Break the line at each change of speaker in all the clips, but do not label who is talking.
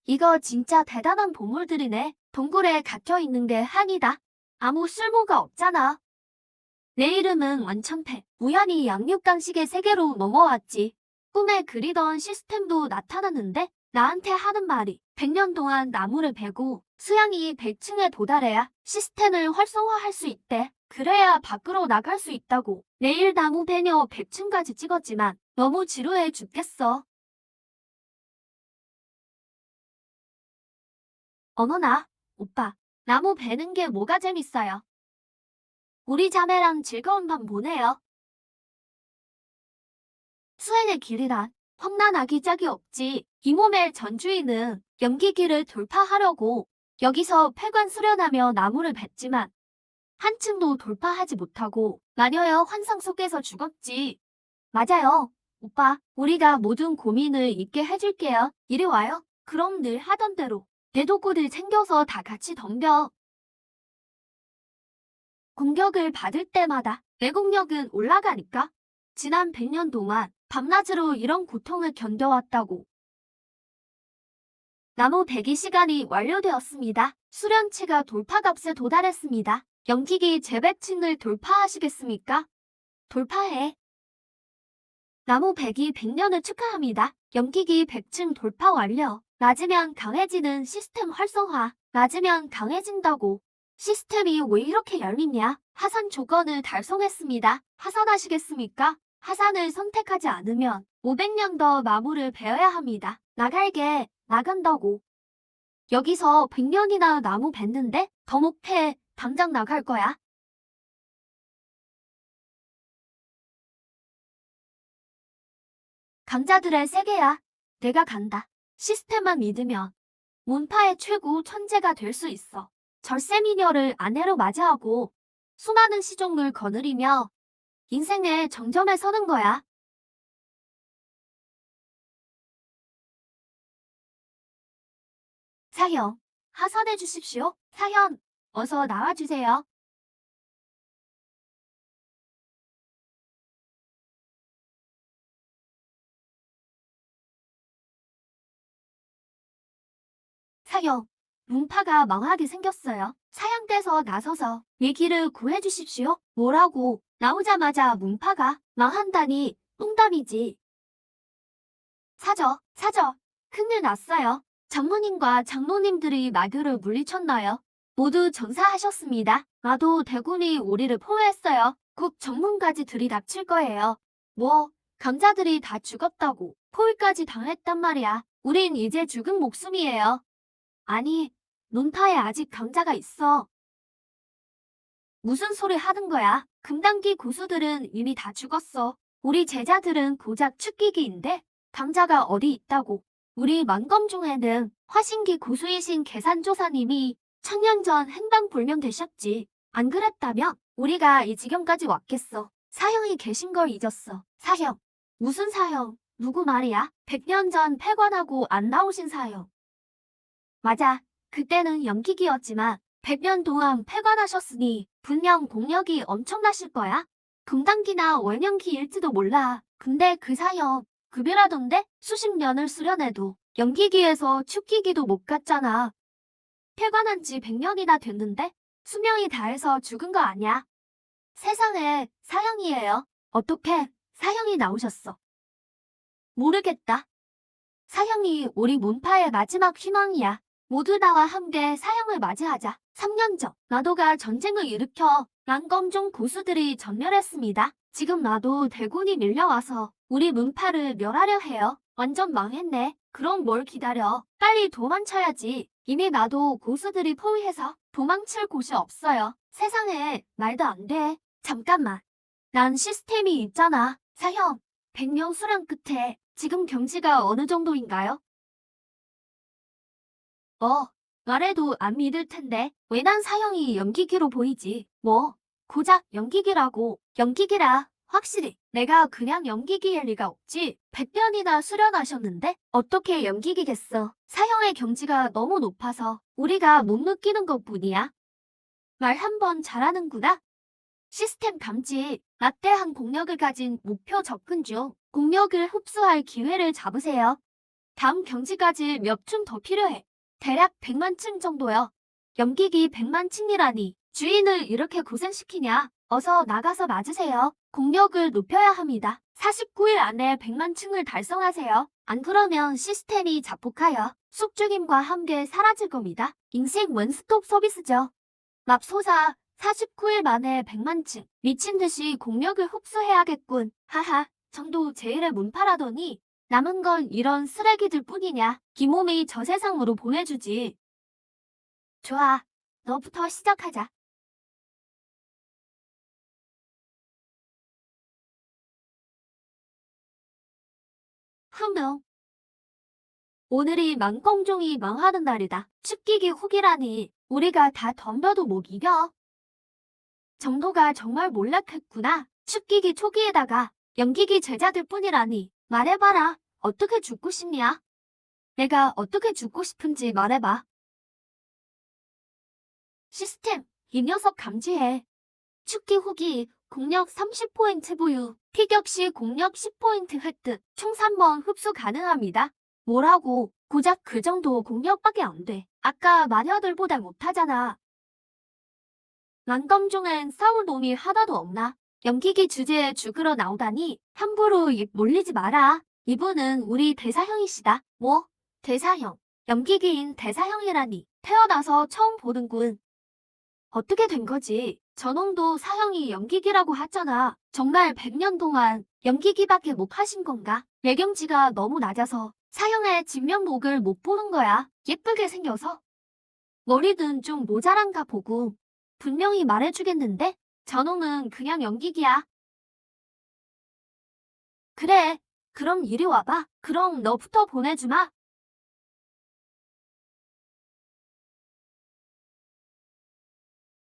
이거 진짜 대단한 보물들이네. 동굴에 갇혀 있는 게 한이다. 아무 쓸모가 없잖아. 내 이름은 완천패. 우연히 양육강식의 세계로 넘어왔지. 꿈에 그리던 시스템도 나타났는데 나한테 하는 말이 100년 동안 나무를 베고 수양이 100층에 도달해야 시스템을 활성화할 수 있대. 그래야 밖으로 나갈 수 있다고. 내일 나무 베녀 100층까지 찍었지만 너무 지루해 죽겠어. 어머나, 오빠, 나무 베는 게 뭐가 재밌어요? 우리 자매랑 즐거운 밤 보내요. 수행의 길이란 험난하기 짝이 없지. 이 몸의 전주인은 연기기를 돌파하려고 여기서 폐관 수련하며 나무를 뱄지만 한층도 돌파하지 못하고 마녀의 환상 속에서 죽었지. 맞아요. 오빠, 우리가 모든 고민을 잊게 해줄게요. 이리 와요. 그럼 늘 하던 대로 내 도구들 챙겨서 다 같이 덤벼. 공격을 받을 때마다 내공력은 올라가니까. 지난 100년 동안 밤낮으로 이런 고통을 견뎌왔다고. 나무 배기 시간이 완료되었습니다. 수련치가 돌파값에 도달했습니다. 연기기 재배층을 돌파하시겠습니까? 돌파해. 나무 배기 100년을 축하합니다. 연기기 100층 돌파 완료. 낮으면 강해지는 시스템 활성화. 낮으면 강해진다고. 시스템이 왜 이렇게 얄밉냐? 하산 조건을 달성했습니다. 하산하시겠습니까? 하산을 선택하지 않으면 500년 더 나무를 베어야 합니다. 나갈게. 나간다고. 여기서 100년이나 나무 뱄는데 더 못해. 당장 나갈 거야. 강자들의 세계야. 내가 간다. 시스템만 믿으면 문파의 최고 천재가 될 수 있어. 절세미녀를 아내로 맞이하고 수많은 시종을 거느리며 인생의 정점에 서는 거야. 사형, 하산해 주십시오. 사현, 어서 나와주세요. 사형, 문파가 망하게 생겼어요. 사형대서 나서서 위기를 구해주십시오. 뭐라고? 나오자마자 문파가 망한다니 농담이지. 사저, 큰일 났어요. 장모님과 장로님들이 마귀를 물리쳤나요? 모두 전사하셨습니다. 나도 대군이 우리를 포위했어요. 곧 정문까지 들이닥칠 거예요. 뭐, 강자들이 다 죽었다고 포위까지 당했단 말이야. 우린 이제 죽은 목숨이에요. 아니, 논파에 아직 강자가 있어. 무슨 소리 하는 거야? 금단기 고수들은 이미 다 죽었어. 우리 제자들은 고작 축기기인데 강자가 어디 있다고. 우리 만검 중에는 화신기 고수이신 계산조사님이 천년 전 행방불명되셨지. 안 그랬다면 우리가 이 지경까지 왔겠어. 사형이 계신 걸 잊었어. 사형. 무슨 사형? 누구 말이야? 100년 전 폐관하고 안 나오신 사형. 맞아. 그때는 연기기였지만 100년 동안 폐관하셨으니 분명 공력이 엄청나실 거야. 금단기나 월년기일지도 몰라. 근데 그 사형 급여라던데 수십 년을 수련해도 연기기에서 축기기도 못 갔잖아. 폐관한 지 100년이나 됐는데 수명이 다해서 죽은 거 아니야. 세상에 사형이에요. 어떻게 사형이 나오셨어? 모르겠다. 사형이 우리 문파의 마지막 희망이야. 모두 나와 함께 사형을 맞이하자. 3년 전 나도가 전쟁을 일으켜 난검종 고수들이 전멸했습니다. 지금 나도 대군이 밀려와서 우리 문파를 멸하려 해요. 완전 망했네. 그럼 뭘 기다려. 빨리 도망쳐야지. 이미 나도 고수들이 포위해서 도망칠 곳이 없어요. 세상에 말도 안 돼. 잠깐만. 난 시스템이 있잖아. 사형, 100년 수련 끝에 지금 경지가 어느 정도인가요? 말해도 안 믿을 텐데 왜 난 사형이 연기기로 보이지? 뭐, 고작 연기기라고. 연기기라. 확실히 내가 그냥 연기기일 리가 없지. 100년이나 수련하셨는데 어떻게 연기기겠어. 사형의 경지가 너무 높아서 우리가 못 느끼는 것뿐이야. 말 한 번 잘하는구나. 시스템 감지, 막대한 공력을 가진 목표 접근 중 공력을 흡수할 기회를 잡으세요. 다음 경지까지 몇 층 더 필요해. 대략 100만 층 정도요. 연기기 100만 층이라니 주인을 이렇게 고생시키냐. 어서 나가서 맞으세요. 공력을 높여야 합니다. 49일 안에 100만 층을 달성하세요. 안 그러면 시스템이 자폭하여 숙주님과 함께 사라질 겁니다. 인생 원스톱 서비스죠. 맙소사 49일 만에 100만 층. 미친 듯이 공력을 흡수해야겠군. 하하, 정도 제일의 문파라더니 남은 건 이런 쓰레기들 뿐이냐. 기몸이 저 세상으로 보내주지. 좋아, 너부터 시작하자. 흥명. 오늘이 망꽁종이 망하는 날이다. 습기기 후기라니 우리가 다 덤벼도 못 이겨. 정도가 정말 몰락했구나. 습기기 초기에다가 연기기 제자들 뿐이라니. 말해봐라. 어떻게 죽고 싶냐? 내가 어떻게 죽고 싶은지 말해봐. 시스템, 이 녀석 감지해. 축기 후기, 공력 30포인트 부유, 피격 시 공력 10포인트 획득, 총 3번 흡수 가능합니다. 뭐라고? 고작 그 정도 공력밖에 안 돼. 아까 마녀들보다 못하잖아. 난검종엔 싸울 놈이 하나도 없나? 연기기 주제에 죽으러 나오다니 함부로 입 몰리지 마라. 이분은 우리 대사형이시다. 뭐? 대사형. 연기기인 대사형이라니. 태어나서 처음 보는군. 어떻게 된 거지? 저놈도 사형이 연기기라고 하잖아. 정말 100년 동안 연기기밖에 못 하신 건가? 매경지가 너무 낮아서 사형의 진면목을 못 보는 거야. 예쁘게 생겨서. 머리는 좀 모자란가 보고. 분명히 말해주겠는데? 저놈은 그냥 연기기야. 그래. 그럼 이리 와봐. 그럼 너부터 보내주마.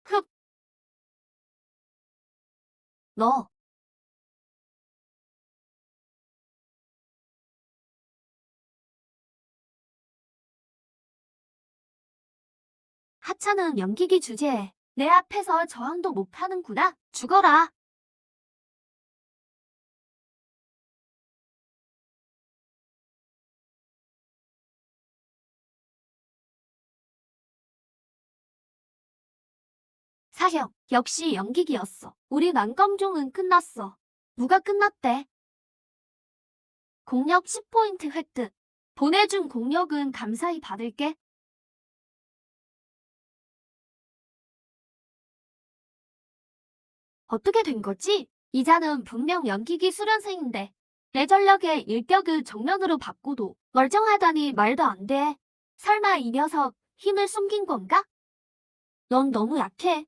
흡. 너. 하찮은 연기기 주제에 내 앞에서 저항도 못하는구나. 죽어라. 사형. 역시 연기기였어. 우리 난검종은 끝났어. 누가 끝났대? 공력 10포인트 획득. 보내준 공력은 감사히 받을게. 어떻게 된 거지? 이자는 분명 연기기 수련생인데 내 전력의 일격을 정면으로 받고도 멀쩡하다니 말도 안 돼. 설마 이 녀석 힘을 숨긴 건가? 넌 너무 약해.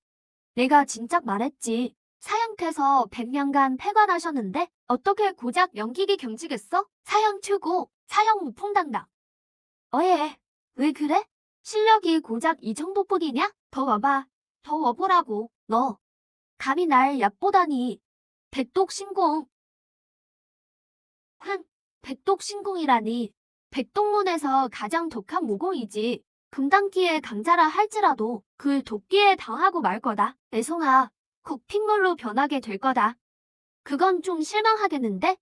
내가 진작 말했지. 사형태서 100년간 폐관하셨는데 어떻게 고작 연기기 경지겠어? 사형 최고, 사형 무풍당당. 어예, 왜 그래? 실력이 고작 이 정도뿐이냐? 더 와봐. 더 와보라고. 너 감히 날 얕보다니. 백독신공. 흥, 백독신공이라니. 백독문에서 가장 독한 무공이지. 금단기의 강자라 할지라도 그 도끼에 당하고 말 거다. 애송아, 곧 핏물로 변하게 될 거다. 그건 좀 실망하겠는데?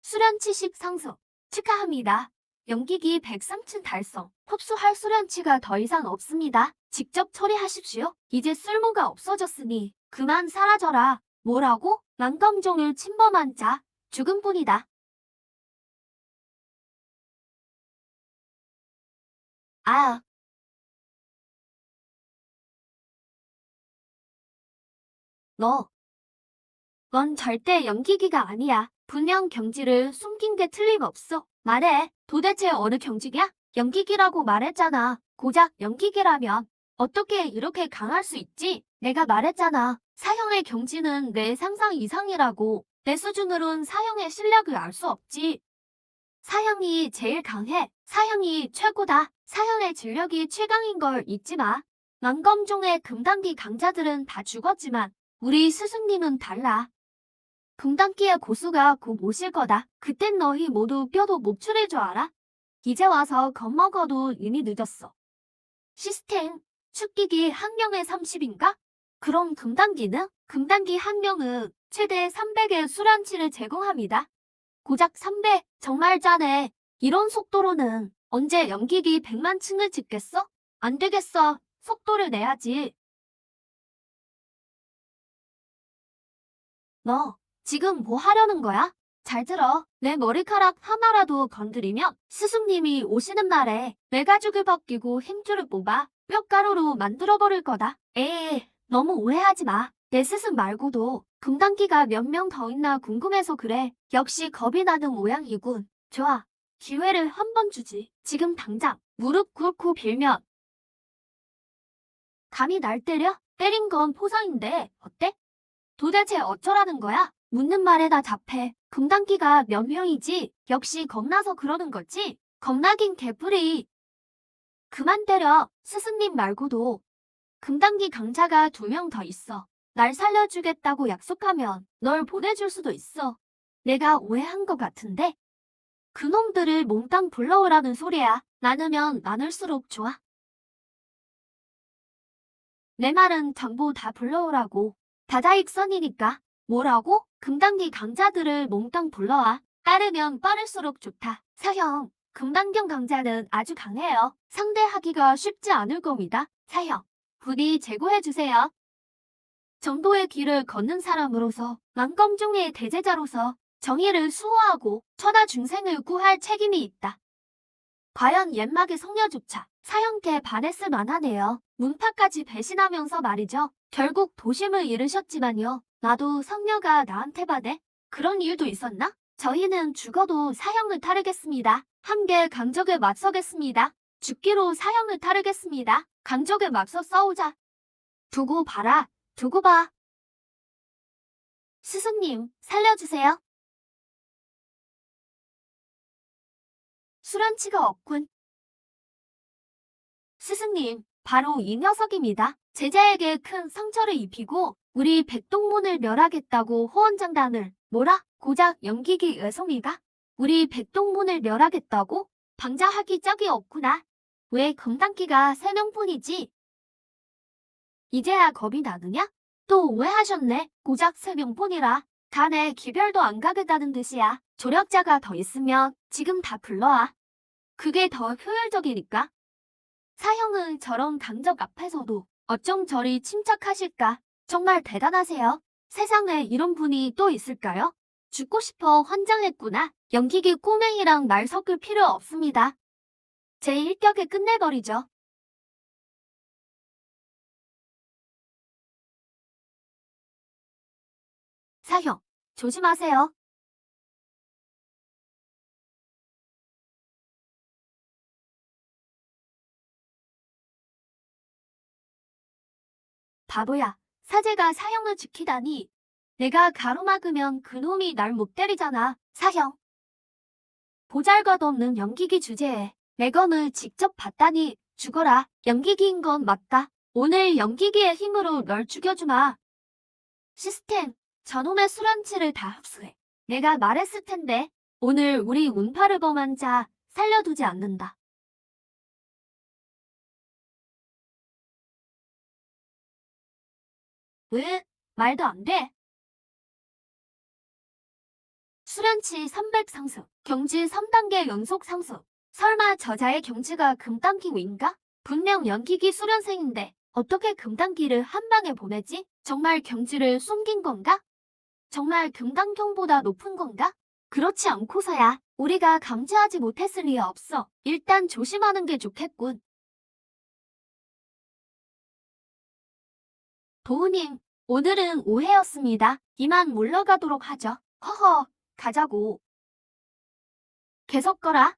수련치 10 상승. 축하합니다. 연기기 103층 달성. 흡수할 수련치가 더 이상 없습니다. 직접 처리하십시오. 이제 쓸모가 없어졌으니 그만 사라져라. 뭐라고? 난검종을 침범한 자. 죽은 뿐이다. 아, 너. 넌 절대 연기기가 아니야. 분명 경지를 숨긴 게 틀림없어. 말해. 도대체 어느 경지냐? 연기기라고 말했잖아. 고작 연기기라면 어떻게 이렇게 강할 수 있지? 내가 말했잖아. 사형의 경지는 내 상상 이상이라고. 내 수준으론 사형의 실력을 알 수 없지. 사형이 제일 강해. 사형이 최고다. 사형의 진력이 최강인 걸 잊지 마. 난검종의 금단기 강자들은 다 죽었지만 우리 스승님은 달라. 금단기의 고수가 곧 오실 거다. 그땐 너희 모두 뼈도 못 추릴 줄 알아? 이제 와서 겁먹어도 이미 늦었어. 시스템, 축기기 한 명에 30인가? 그럼 금단기는? 금단기 한 명은 최대 300의 수란치를 제공합니다. 고작 300, 정말 짜네. 이런 속도로는 언제 연기기 100만 층을 짓겠어? 안 되겠어. 속도를 내야지. 너 지금 뭐 하려는 거야? 잘 들어. 내 머리카락 하나라도 건드리면 스승님이 오시는 날에 내 가죽을 벗기고 힘줄을 뽑아 뼈가루로 만들어버릴 거다. 에이, 너무 오해하지 마. 내 스승 말고도 금단기가 몇 명 더 있나 궁금해서 그래. 역시 겁이 나는 모양이군. 좋아. 기회를 한 번 주지. 지금 당장 무릎 꿇고 빌면. 감히 날 때려? 때린 건 포상인데 어때? 도대체 어쩌라는 거야? 묻는 말에 다 답해. 금단기가 몇 명이지? 역시 겁나서 그러는 거지? 겁나긴 개뿔이. 그만 때려. 스승님 말고도 금단기 강자가 2명 더 있어. 날 살려주겠다고 약속하면 널 보내줄 수도 있어. 내가 오해한 것 같은데? 그놈들을 몽땅 불러오라는 소리야. 많으면 많을수록 좋아. 내 말은 전부 다 불러오라고. 다자익선이니까. 뭐라고? 금단기 강자들을 몽땅 불러와. 빠르면 빠를수록 좋다. 사형, 금단경 강자는 아주 강해요. 상대하기가 쉽지 않을 겁니다. 사형, 부디 제고해주세요. 정도의 길을 걷는 사람으로서, 만검종의 대제자로서 정의를 수호하고 천하 중생을 구할 책임이 있다. 과연 옛막의 성녀조차 사형께 반했을 만하네요. 문파까지 배신하면서 말이죠. 결국 도심을 잃으셨지만요. 나도 성녀가 나한테 반해? 그런 일도 있었나? 저희는 죽어도 사형을 따르겠습니다. 함께 강적에 맞서겠습니다. 죽기로 사형을 따르겠습니다. 강적에 맞서 싸우자. 두고 봐라. 두고 봐. 스승님, 살려주세요. 수란치가 없군. 스승님, 바로 이 녀석입니다. 제자에게 큰 상처를 입히고 우리 백동문을 멸하겠다고 호언장담을. 뭐라? 고작 연기기 외송이가? 우리 백동문을 멸하겠다고? 방자하기 짝이 없구나. 왜 금단기가 3명뿐이지? 이제야 겁이 나느냐? 또 오해하셨네. 고작 3명뿐이라. 간에 기별도 안 가겠다는 뜻이야. 조력자가 더 있으면 지금 다 불러와. 그게 더 효율적이니까. 사형은 저런 강적 앞에서도 어쩜 저리 침착하실까? 정말 대단하세요. 세상에 이런 분이 또 있을까요? 죽고 싶어 환장했구나. 연기기 꼬맹이랑 말 섞을 필요 없습니다. 제 일격에 끝내버리죠. 사형, 조심하세요. 바보야, 사제가 사형을 지키다니. 내가 가로막으면 그놈이 날 못 때리잖아. 사형. 보잘것없는 연기기 주제에 내 검을 직접 봤다니 죽어라. 연기기인 건 맞다. 오늘 연기기의 힘으로 널 죽여주마. 시스템, 저놈의 수란치를 다 흡수해. 내가 말했을 텐데 오늘 우리 운파를 범한 자 살려두지 않는다. 왜? 말도 안 돼. 수련치 300 상승, 경지 3단계 연속 상승. 설마 저자의 경지가 금단기위인가? 분명 연기기 수련생인데 어떻게 금단기를 한 방에 보내지? 정말 경지를 숨긴 건가? 정말 금단경보다 높은 건가? 그렇지 않고서야 우리가 감지하지 못했을 리 없어. 일단 조심하는 게 좋겠군. 도우님, 오늘은 오해였습니다. 이만 물러가도록 하죠. 허허, 가자고. 계속 거라.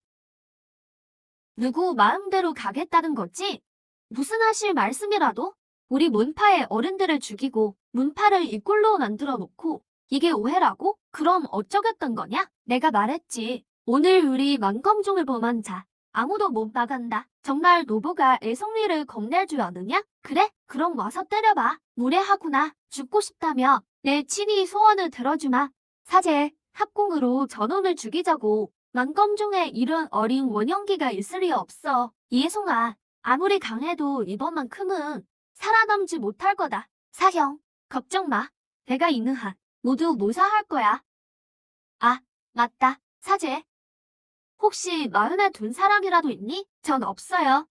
누구 마음대로 가겠다는 거지? 무슨 하실 말씀이라도? 우리 문파의 어른들을 죽이고 문파를 이 꼴로 만들어 놓고 이게 오해라고? 그럼 어쩌겠던 거냐? 내가 말했지. 오늘 우리 만검종을 범한 자 아무도 못 나간다. 정말 노부가 애송리를 겁낼 줄 아느냐? 그래? 그럼 와서 때려봐. 무례하구나. 죽고 싶다며 내 친히 소원을 들어주마. 사제, 합공으로 저놈을 죽이자고. 만검종에 이런 어린 원영기가 있을 리 없어. 이해송아, 아무리 강해도 이번만큼은 살아남지 못할 거다. 사형, 걱정 마. 내가 있는 한 모두 무사할 거야. 아, 맞다. 사죄. 혹시 마흔에 둔 사람이라도 있니? 전 없어요.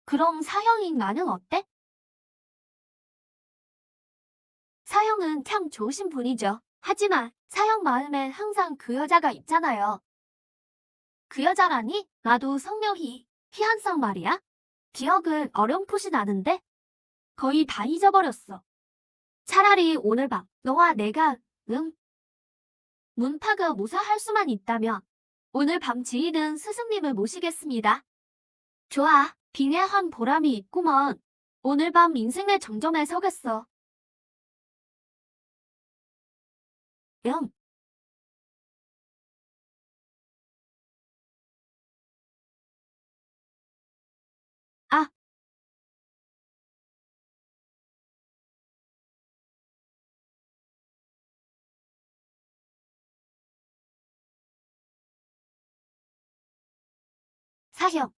그럼 사형인 나는 어때? 사형은 참 좋으신 분이죠. 하지만 사형 마음엔 항상 그 여자가 있잖아요. 그 여자라니? 나도 성명희, 희한성 말이야. 기억은 어렴풋이 나는데 거의 다 잊어버렸어. 차라리 오늘 밤 너와 내가 문파가 무사할 수만 있다면 오늘 밤 지휘는 스승님을 모시겠습니다. 좋아, 빙의한 보람이 있구먼. 오늘 밤 인생의 정점에 서겠어. 영. 아, 사형.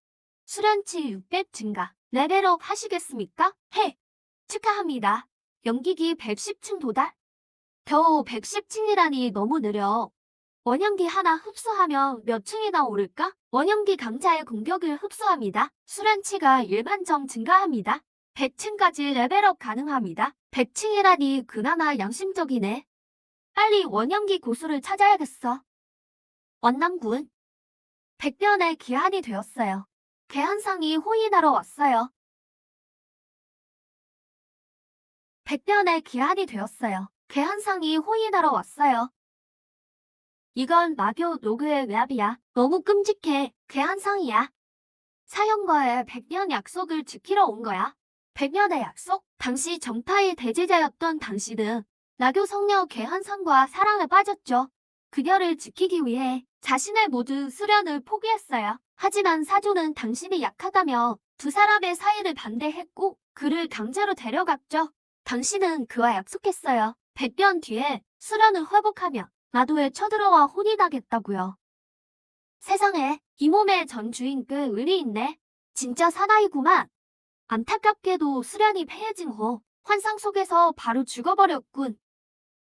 수련치 600 증가. 레벨업 하시겠습니까? 해. 축하합니다. 연기기 110층 도달. 겨우 110층이라니 너무 느려. 원형기 하나 흡수하면 몇 층이나 오를까? 원형기 강자의 공격을 흡수합니다. 수련치가 일반점 증가합니다. 100층까지 레벨업 가능합니다. 100층이라니 그나마 양심적이네. 빨리 원형기 고수를 찾아야겠어. 원남군. 백변의 기한이 되었어요. 개한상이 호인하러 왔어요. 백변의 기한이 되었어요. 개한상이 호인하러 왔어요. 이건 마교 로그의 외압이야. 너무 끔찍해. 개한상이야. 사형과의 백년 약속을 지키러 온 거야. 백년의 약속? 당시 정파의 대제자였던 당신은 나교 성녀 개한상과 사랑에 빠졌죠. 그녀를 지키기 위해 자신의 모든 수련을 포기했어요. 하지만 사조는 당신이 약하다며 두 사람의 사이를 반대했고 그를 강제로 데려갔죠. 당신은 그와 약속했어요. 100년 뒤에 수련을 회복하며 나도에 쳐들어와 혼이 나겠다고요. 세상에 이 몸의 전 주인 꽤 의리 있네. 진짜 사나이구만. 안타깝게도 수련이 폐해진 후 환상 속에서 바로 죽어버렸군.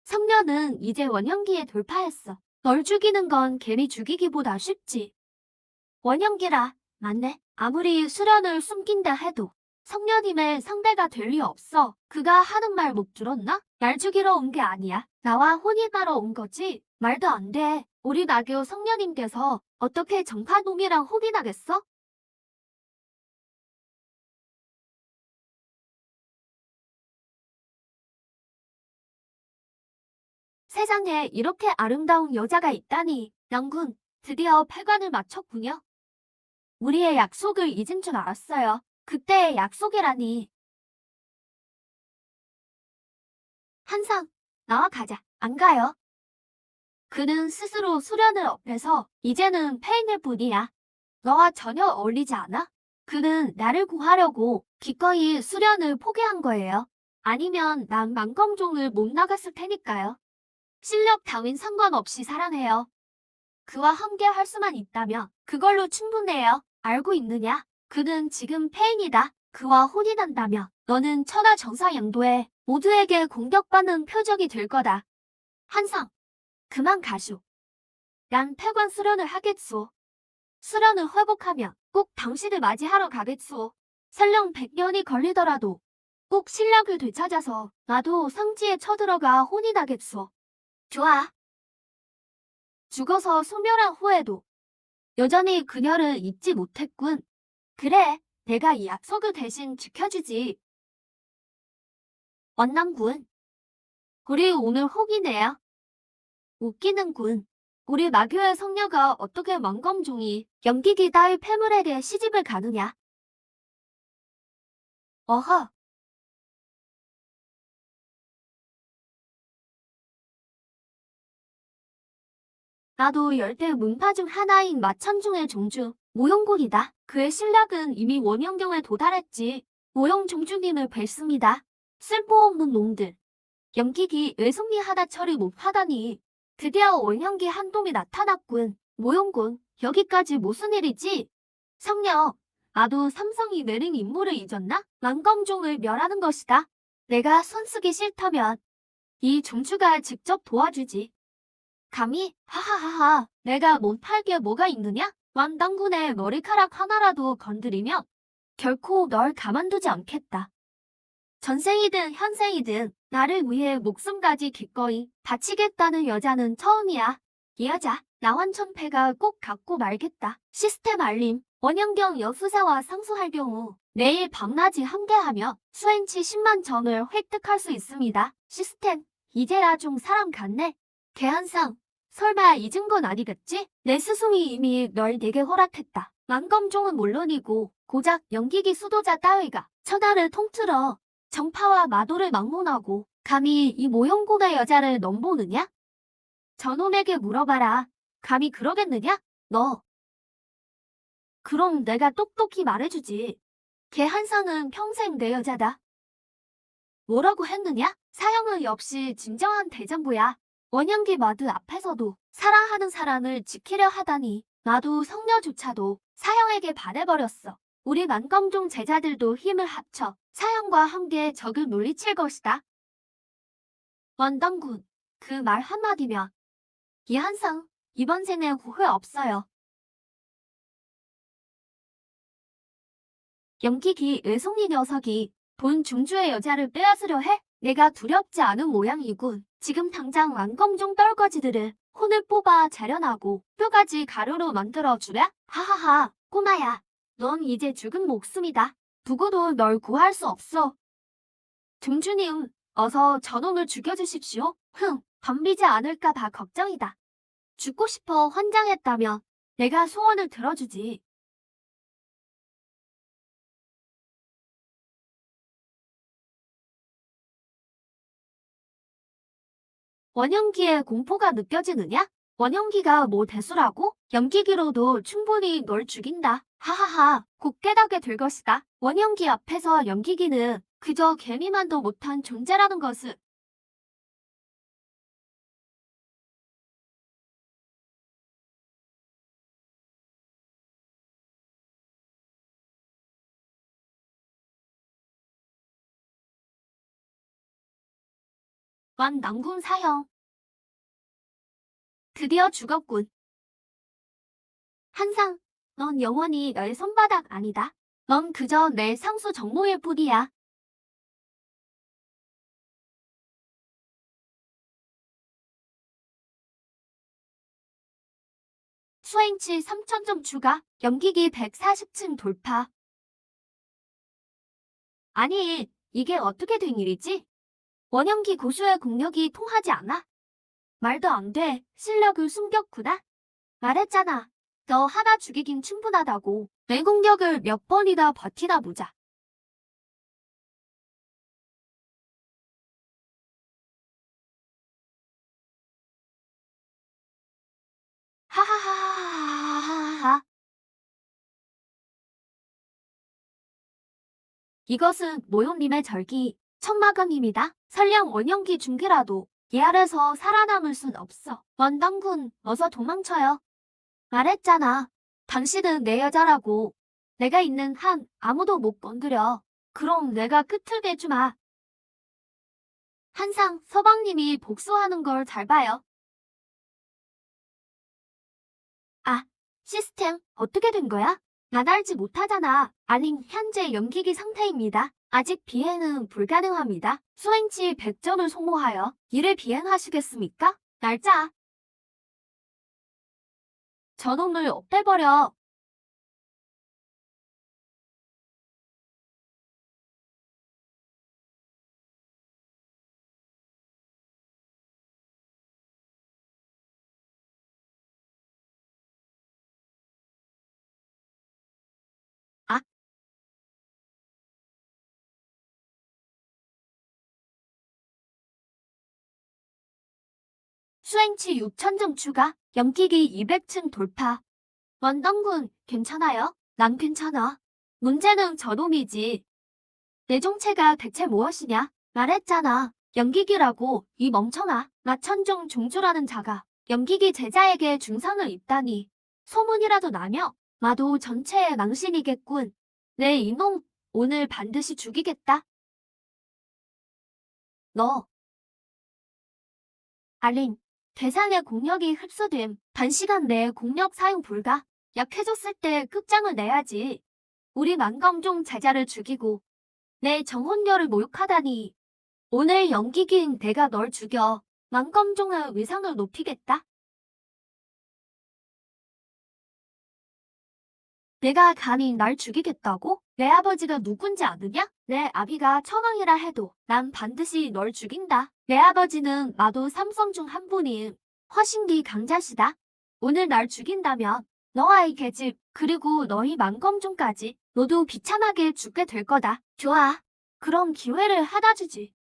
성녀는 이제 원형기에 돌파했어. 널 죽이는 건 개미 죽이기보다 쉽지. 원형기라. 맞네. 아무리 수련을 숨긴다 해도 성녀님의 상대가 될 리 없어. 그가 하는 말 못 들었나? 날 죽이러 온 게 아니야. 나와 혼인하러 온 거지. 말도 안 돼. 우리 나교 성녀님께서 어떻게 정파놈이랑 혼인하겠어? 세상에 이렇게 아름다운 여자가 있다니. 영군, 드디어 패관을 마쳤군요. 우리의 약속을 잊은 줄 알았어요. 그때의 약속이라니. 한상, 나와 가자. 안 가요. 그는 스스로 수련을 업해서 이제는 패인일 뿐이야. 너와 전혀 어울리지 않아? 그는 나를 구하려고 기꺼이 수련을 포기한 거예요. 아니면 난 만검종을 못 나갔을 테니까요. 실력 따윈 상관없이 사랑해요. 그와 함께 할 수만 있다면 그걸로 충분해요. 알고 있느냐? 그는 지금 패인이다. 그와 혼인한다면 너는 천하 정사양도에 모두에게 공격받는 표적이 될 거다. 한상, 그만 가슈. 난 패관 수련을 하겠소. 수련을 회복하면 꼭 당신을 맞이하러 가겠소. 설령 100년이 걸리더라도 꼭 실력을 되찾아서 나도 성지에 쳐들어가 혼인하겠소. 좋아. 죽어서 소멸한 후에도 여전히 그녀를 잊지 못했군. 그래, 내가 이 약속을 대신 지켜주지. 원남군, 우리 오늘 혹이네요. 웃기는군. 우리 마교의 성녀가 어떻게 망검종이 연기기 따위 패물에게 시집을 가느냐. 어허, 나도 열대 문파 중 하나인 마천중의 종주, 모용곤이다. 그의 실력은 이미 원영경에 도달했지. 모용종주님을 뵙습니다. 쓸모없는 놈들. 연기기 외송리 하나 처리 못하다니. 드디어 원형기 한놈이 나타났군. 모용곤, 여기까지 무슨 일이지? 성녀, 나도 삼성이 내린 임무를 잊었나? 만검종을 멸하는 것이다. 내가 손쓰기 싫다면 이 종주가 직접 도와주지. 감히 하하하하 내가 못할 게 뭐가 있느냐? 완당군의 머리카락 하나라도 건드리면 결코 널 가만두지 않겠다. 전생이든 현생이든 나를 위해 목숨까지 기꺼이 바치겠다는 여자는 처음이야. 이 여자 나환천패가 꼭 갖고 말겠다. 시스템 알림. 원영경 여수사와 상수할 경우 내일 밤낮이 함께하며 수행치 10만 점을 획득할 수 있습니다. 시스템. 이제야 좀 사람 같네. 개한상. 설마 잊은 건 아니겠지? 내 스승이 이미 널 내게 허락했다. 만검종은 물론이고 고작 연기기 수도자 따위가 천하를 통틀어 정파와 마도를 막론하고 감히 이 모형군의 여자를 넘보느냐? 저놈에게 물어봐라. 감히 그러겠느냐? 너. 그럼 내가 똑똑히 말해주지. 걔 한상은 평생 내 여자다. 뭐라고 했느냐? 사형은 역시 진정한 대장부야. 원영기 마드 앞에서도 사랑하는 사람을 지키려 하다니 나도 성녀조차도 사형에게 반해버렸어. 우리 만검종 제자들도 힘을 합쳐 사형과 함께 적을 물리칠 것이다. 원당군, 그 말 한마디면 이 한상 이번 생에 후회 없어요. 연기기 의송이 녀석이 본 중주의 여자를 빼앗으려 해? 내가 두렵지 않은 모양이군. 지금 당장 완검종 떨거지들을 혼을 뽑아 자련하고 뼈가지 가루로 만들어 주랴? 하하하, 꼬마야. 넌 이제 죽은 목숨이다. 누구도 널 구할 수 없어. 중주님, 어서 저놈을 죽여주십시오. 덤비지 않을까 봐 걱정이다. 죽고 싶어 환장했다며 내가 소원을 들어주지. 원영기의 공포가 느껴지느냐? 원영기가 뭐 대수라고? 연기기로도 충분히 널 죽인다. 하하하, 곧 깨닫게 될 것이다. 원영기 앞에서 연기기는 그저 개미만도 못한 존재라는 것을. 완남군 사형. 드디어 죽었군. 한상, 넌 영원히 너의 손바닥 아니다. 넌 그저 내 상수 정모일 뿐이야. 수행치 3000점 추가, 연기기 140층 돌파. 아니, 이게 어떻게 된 일이지? 원영기 고수의 공력이 통하지 않아? 말도 안 돼. 실력을 숨겼구나. 말했잖아. 너 하나 죽이긴 충분하다고. 내 공격을 몇 번이나 버티나 보자. 하하하하하하하. 이것은 모용님의 절기, 천마강입니다. 설령 원영기 중기라도 이 아래서 살아남을 순 없어. 원당군, 어서 도망쳐요. 말했잖아. 당신은 내 여자라고. 내가 있는 한 아무도 못 건드려. 그럼 내가 끝을 내주마. 항상 서방님이 복수하는 걸 잘 봐요. 아, 시스템 어떻게 된 거야? 난 알지 못하잖아. 아님 현재 연기기 상태입니다. 아직 비행은 불가능합니다. 수행치 100점을 소모하여 이를 비행하시겠습니까? 날짜. 저놈을 없애버려. 아, 수행치 6000점 추가. 연기기 200층 돌파. 원덩군, 괜찮아요? 난 괜찮아. 문제는 저놈이지. 내 정체가 대체 무엇이냐? 말했잖아. 연기기라고, 이 멍청아. 나천종 종주라는 자가 연기기 제자에게 중상을 입다니. 소문이라도 나며 마도 전체의 망신이겠군. 네, 이놈, 오늘 반드시 죽이겠다. 너. 알림. 대상의 공력이 흡수됨. 단시간 내에 공력 사용 불가. 약해졌을 때 끝장을 내야지. 우리 만검종 제자를 죽이고 내 정혼녀를 모욕하다니. 오늘 연기긴 내가 널 죽여 만검종의 위상을 높이겠다. 내가 감히 날 죽이겠다고? 내 아버지가 누군지 아느냐? 내 아비가 천왕이라 해도 난 반드시 널 죽인다. 내 아버지는 마도 삼성 중 한 분인 허신기 강자시다. 오늘 날 죽인다면 너와의 계집 그리고 너희 만검종까지 모두 비참하게 죽게 될 거다. 좋아. 그럼 기회를 하다 주지.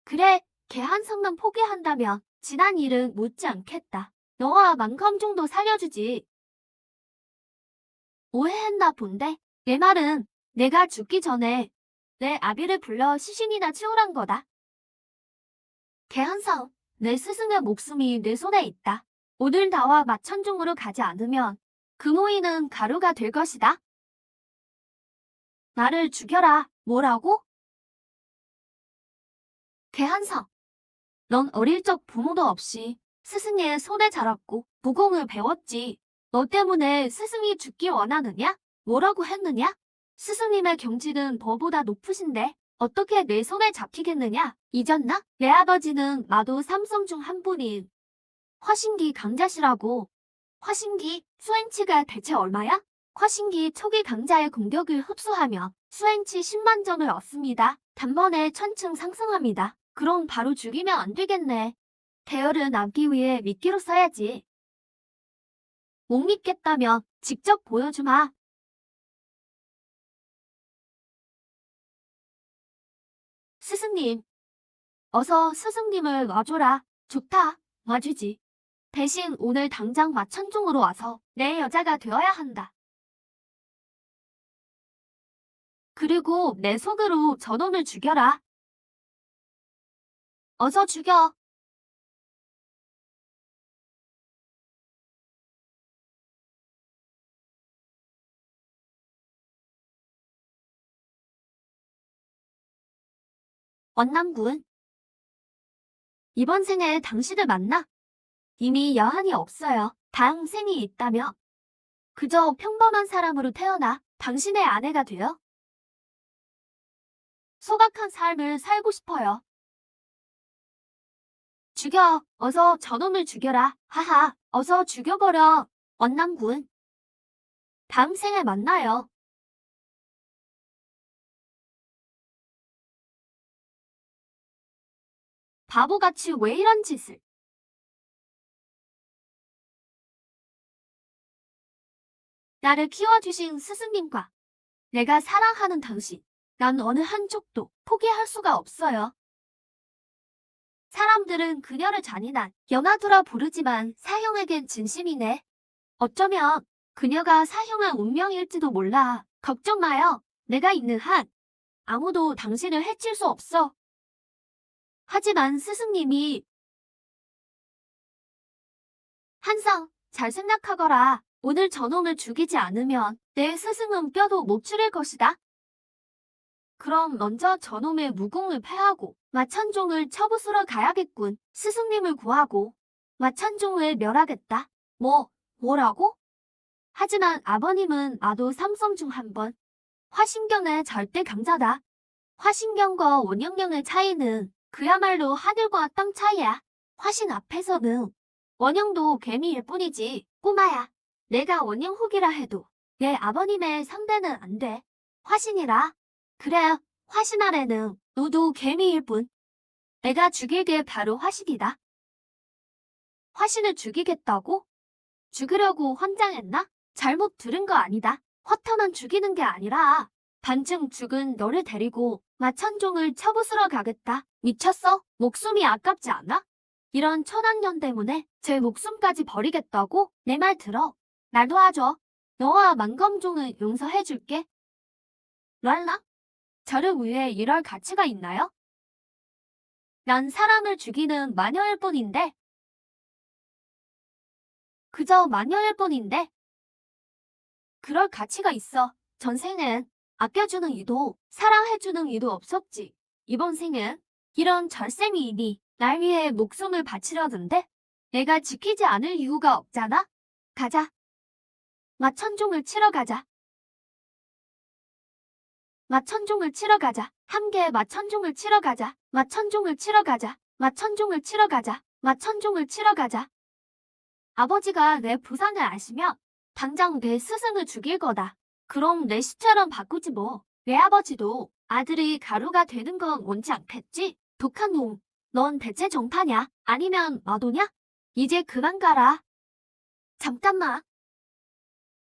그래, 걔 한 성만 포기한다면 지난 일은 묻지 않겠다. 너와 만검종도 살려주지. 오해했나 본데? 내 말은 내가 죽기 전에 내 아비를 불러 시신이나 치우란 거다. 개한성, 내 스승의 목숨이 내 손에 있다. 오늘 나와 마천중으로 가지 않으면 그 모이는 가루가 될 것이다. 나를 죽여라. 뭐라고? 개한성, 넌 어릴 적 부모도 없이 스승의 손에 자랐고 무공을 배웠지. 너 때문에 스승이 죽기 원하느냐? 뭐라고 했느냐? 스승님의 경지는 너보다 높으신데 어떻게 내 손에 잡히겠느냐? 잊었나? 내 아버지는 마도 삼성 중 한 분인 허신기 강자시라고. 허신기 수행치가 대체 얼마야? 허신기 초기 강자의 공격을 흡수하며 수행치 10만 점을 얻습니다. 단번에 1000층 상승합니다. 그럼 바로 죽이면 안 되겠네. 대열을 남기 위해 미끼로 써야지. 못 믿겠다며 직접 보여주마. 스승님, 어서 스승님을 놔줘라. 좋다, 놔주지. 대신 오늘 당장 마천중으로 와서 내 여자가 되어야 한다. 그리고 내 손으로 저놈을 죽여라. 어서 죽여. 원남군, 이번 생에 당신을 만나? 이미 여한이 없어요. 다음 생이 있다며. 그저 평범한 사람으로 태어나 당신의 아내가 되어 소박한 삶을 살고 싶어요. 죽여. 어서 저놈을 죽여라. 하하. 어서 죽여버려. 원남군. 다음 생에 만나요. 바보같이 왜 이런 짓을. 나를 키워주신 스승님과 내가 사랑하는 당신. 난 어느 한쪽도 포기할 수가 없어요. 사람들은 그녀를 잔인한 연하두라 부르지만 사형에겐 진심이네. 어쩌면 그녀가 사형한 운명일지도 몰라. 걱정 마요. 내가 있는 한 아무도 당신을 해칠 수 없어. 하지만 스승님이 한상 잘 생각하거라. 오늘 저놈을 죽이지 않으면 내 스승은 뼈도 못 추릴 것이다. 그럼 먼저 저놈의 무공을 패하고 마천종을 쳐부수러 가야겠군. 스승님을 구하고 마천종을 멸하겠다. 뭐라고? 하지만 아버님은 마도 삼성 중 한 번. 화신경의 절대 강자다. 화신경과 원영령의 차이는 그야말로 하늘과 땅 차이야. 화신 앞에서는 원영도 개미일 뿐이지. 꼬마야, 내가 원영 후기라 해도 내 아버님의 상대는 안 돼. 화신이라. 그래, 화신 아래는 너도 개미일 뿐. 내가 죽일 게 바로 화신이다. 화신을 죽이겠다고? 죽으려고 헌장했나? 잘못 들은 거 아니다. 허터만 죽이는 게 아니라 반쯤 죽은 너를 데리고 마천종을 쳐부수러 가겠다. 미쳤어? 목숨이 아깝지 않아? 이런 천왕년 때문에 제 목숨까지 버리겠다고? 내 말 들어. 날 도와줘. 너와 만검종을 용서해줄게. 랄라? 저를 위해 이럴 가치가 있나요? 난 사람을 죽이는 마녀일 뿐인데. 그저 마녀일 뿐인데. 그럴 가치가 있어. 전생엔 아껴주는 이도 사랑해주는 이도 없었지. 이번 생엔 이런 절셈이이니 날 위해 목숨을 바치려던데 내가 지키지 않을 이유가 없잖아. 가자. 마천종을 치러 가자. 마천종을 치러 가자. 함께 마천종을 치러 가자. 마천종을 치러 가자. 마천종을 치러 가자. 마천종을 치러 가자. 아버지가 내 부상을 아시면 당장 내 스승을 죽일 거다. 그럼 내 시체랑 바꾸지 뭐. 내 아버지도 아들이 가루가 되는 건 원치 않겠지? 독한 놈, 넌 대체 정파냐? 아니면 마도냐? 이제 그만 가라. 잠깐만.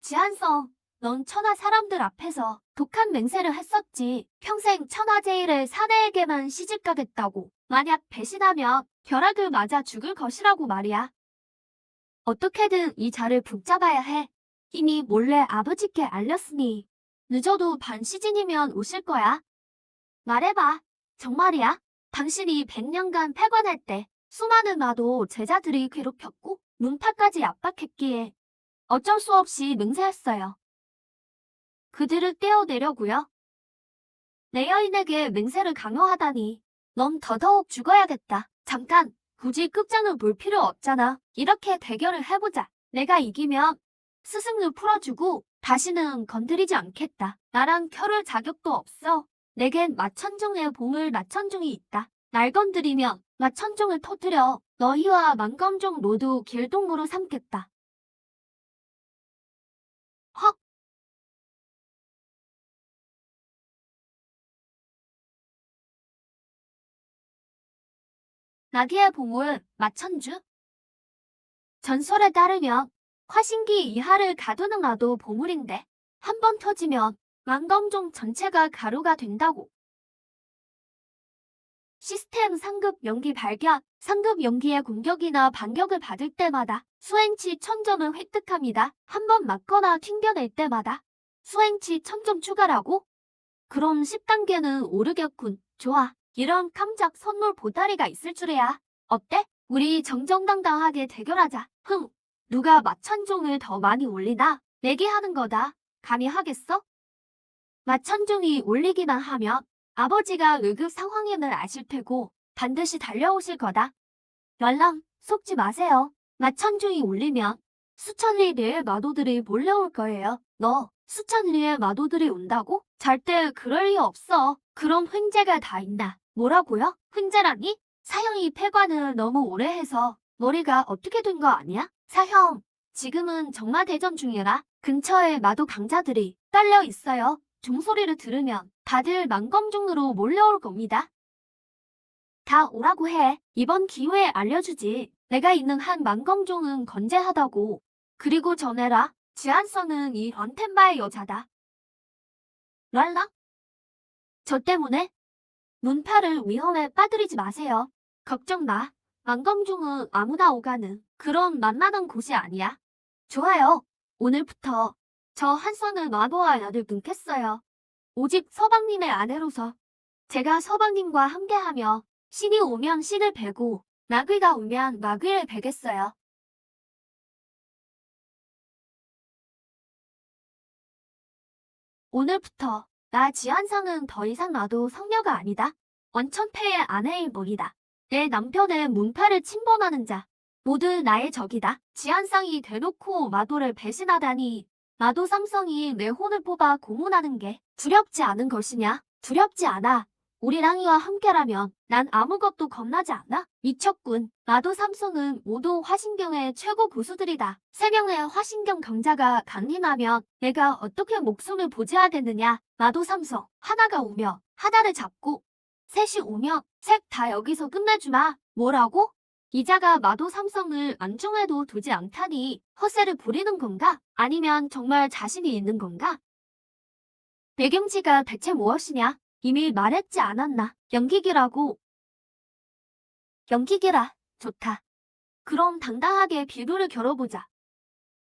지한성, 넌 천하 사람들 앞에서 독한 맹세를 했었지. 평생 천하제일의 사내에게만 시집가겠다고. 만약 배신하면 벼락을 맞아 죽을 것이라고 말이야. 어떻게든 이 자를 붙잡아야 해. 이미 몰래 아버지께 알렸으니 늦어도 반 시즌이면 오실 거야. 말해봐. 정말이야? 당신이 100년간 패관할 때 수많은 마도 제자들이 괴롭혔고 문파까지 압박했기에 어쩔 수 없이 맹세했어요. 그들을 떼어내려고요. 내 여인에게 맹세를 강요하다니 넌 더더욱 죽어야겠다. 잠깐, 굳이 끝장을 볼 필요 없잖아. 이렇게 대결을 해보자. 내가 이기면 스승을 풀어주고 다시는 건드리지 않겠다. 나랑 겨룰 자격도 없어. 내겐 마천종의 보물 마천종이 있다. 날 건드리면 마천종을 터뜨려 너희와 만검종 모두 길동무로 삼겠다. 헉! 나귀의 보물 마천주? 전설에 따르면 화신기 이하를 가두는 마도 보물인데 한 번 터지면 만검종 전체가 가루가 된다고. 시스템 상급 연기 발견, 상급 연기의 공격이나 반격을 받을 때마다 수행치 1000점을 획득합니다. 한 번 맞거나 튕겨낼 때마다 수행치 1000점 추가라고? 그럼 10단계는 오르겠군. 좋아. 이런 깜짝 선물 보따리가 있을 줄이야. 어때? 우리 정정당당하게 대결하자. 누가 마천종을 더 많이 올리나? 내기하는 거다. 감히 하겠어? 마천종이 올리기만 하면 아버지가 의급 상황임을 아실 테고 반드시 달려오실 거다. 랄랑, 속지 마세요. 마천종이 올리면 수천리의 마도들이 몰려올 거예요. 너 수천리의 마도들이 온다고? 절대 그럴 리 없어. 그럼 횡재가 다 있나? 뭐라고요? 횡재라니? 사형이 폐관을 너무 오래 해서 머리가 어떻게 된 거 아니야? 사형, 지금은 정마대전 중이라 근처에 마도 강자들이 딸려 있어요. 종소리를 들으면 다들 만검종으로 몰려올 겁니다. 다 오라고 해. 이번 기회에 알려주지. 내가 있는 한 만검종은 건재하다고. 그리고 전해라. 지한서는 이 런텐바의 여자다. 랄라? 저 때문에? 문파를 위험에 빠뜨리지 마세요. 걱정 마. 만검종은 아무나 오가는 그런 만만한 곳이 아니야. 좋아요. 오늘부터 저 한선을 마도와 아들 끊겠어요. 오직 서방님의 아내로서. 제가 서방님과 함께하며 신이 오면 신을 베고 나귀가 오면 나귀를 베겠어요. 오늘부터 나 지한상은 더 이상 나도 성녀가 아니다. 원천패의 아내일 뿐이다. 내 남편의 문파를 침범하는 자 모두 나의 적이다. 지한상이 대놓고 마도를 배신하다니 마도 삼성이 내 혼을 뽑아 고문하는 게 두렵지 않은 것이냐? 두렵지 않아. 우리 랑이와 함께라면 난 아무것도 겁나지 않아. 미쳤군. 마도 삼성은 모두 화신경의 최고 고수들이다. 3명의 화신경 강자가 강림하면 내가 어떻게 목숨을 보지하겠느냐. 마도 삼성 하나가 오며 하나를 잡고 셋이 오며 셋 다 여기서 끝내주마. 뭐라고? 이자가 마도 삼성을 안중에도 두지 않다니 허세를 부리는 건가? 아니면 정말 자신이 있는 건가? 배경지가 대체 무엇이냐? 이미 말했지 않았나? 연기기라고. 연기기라. 좋다. 그럼 당당하게 비루를 겨뤄보자.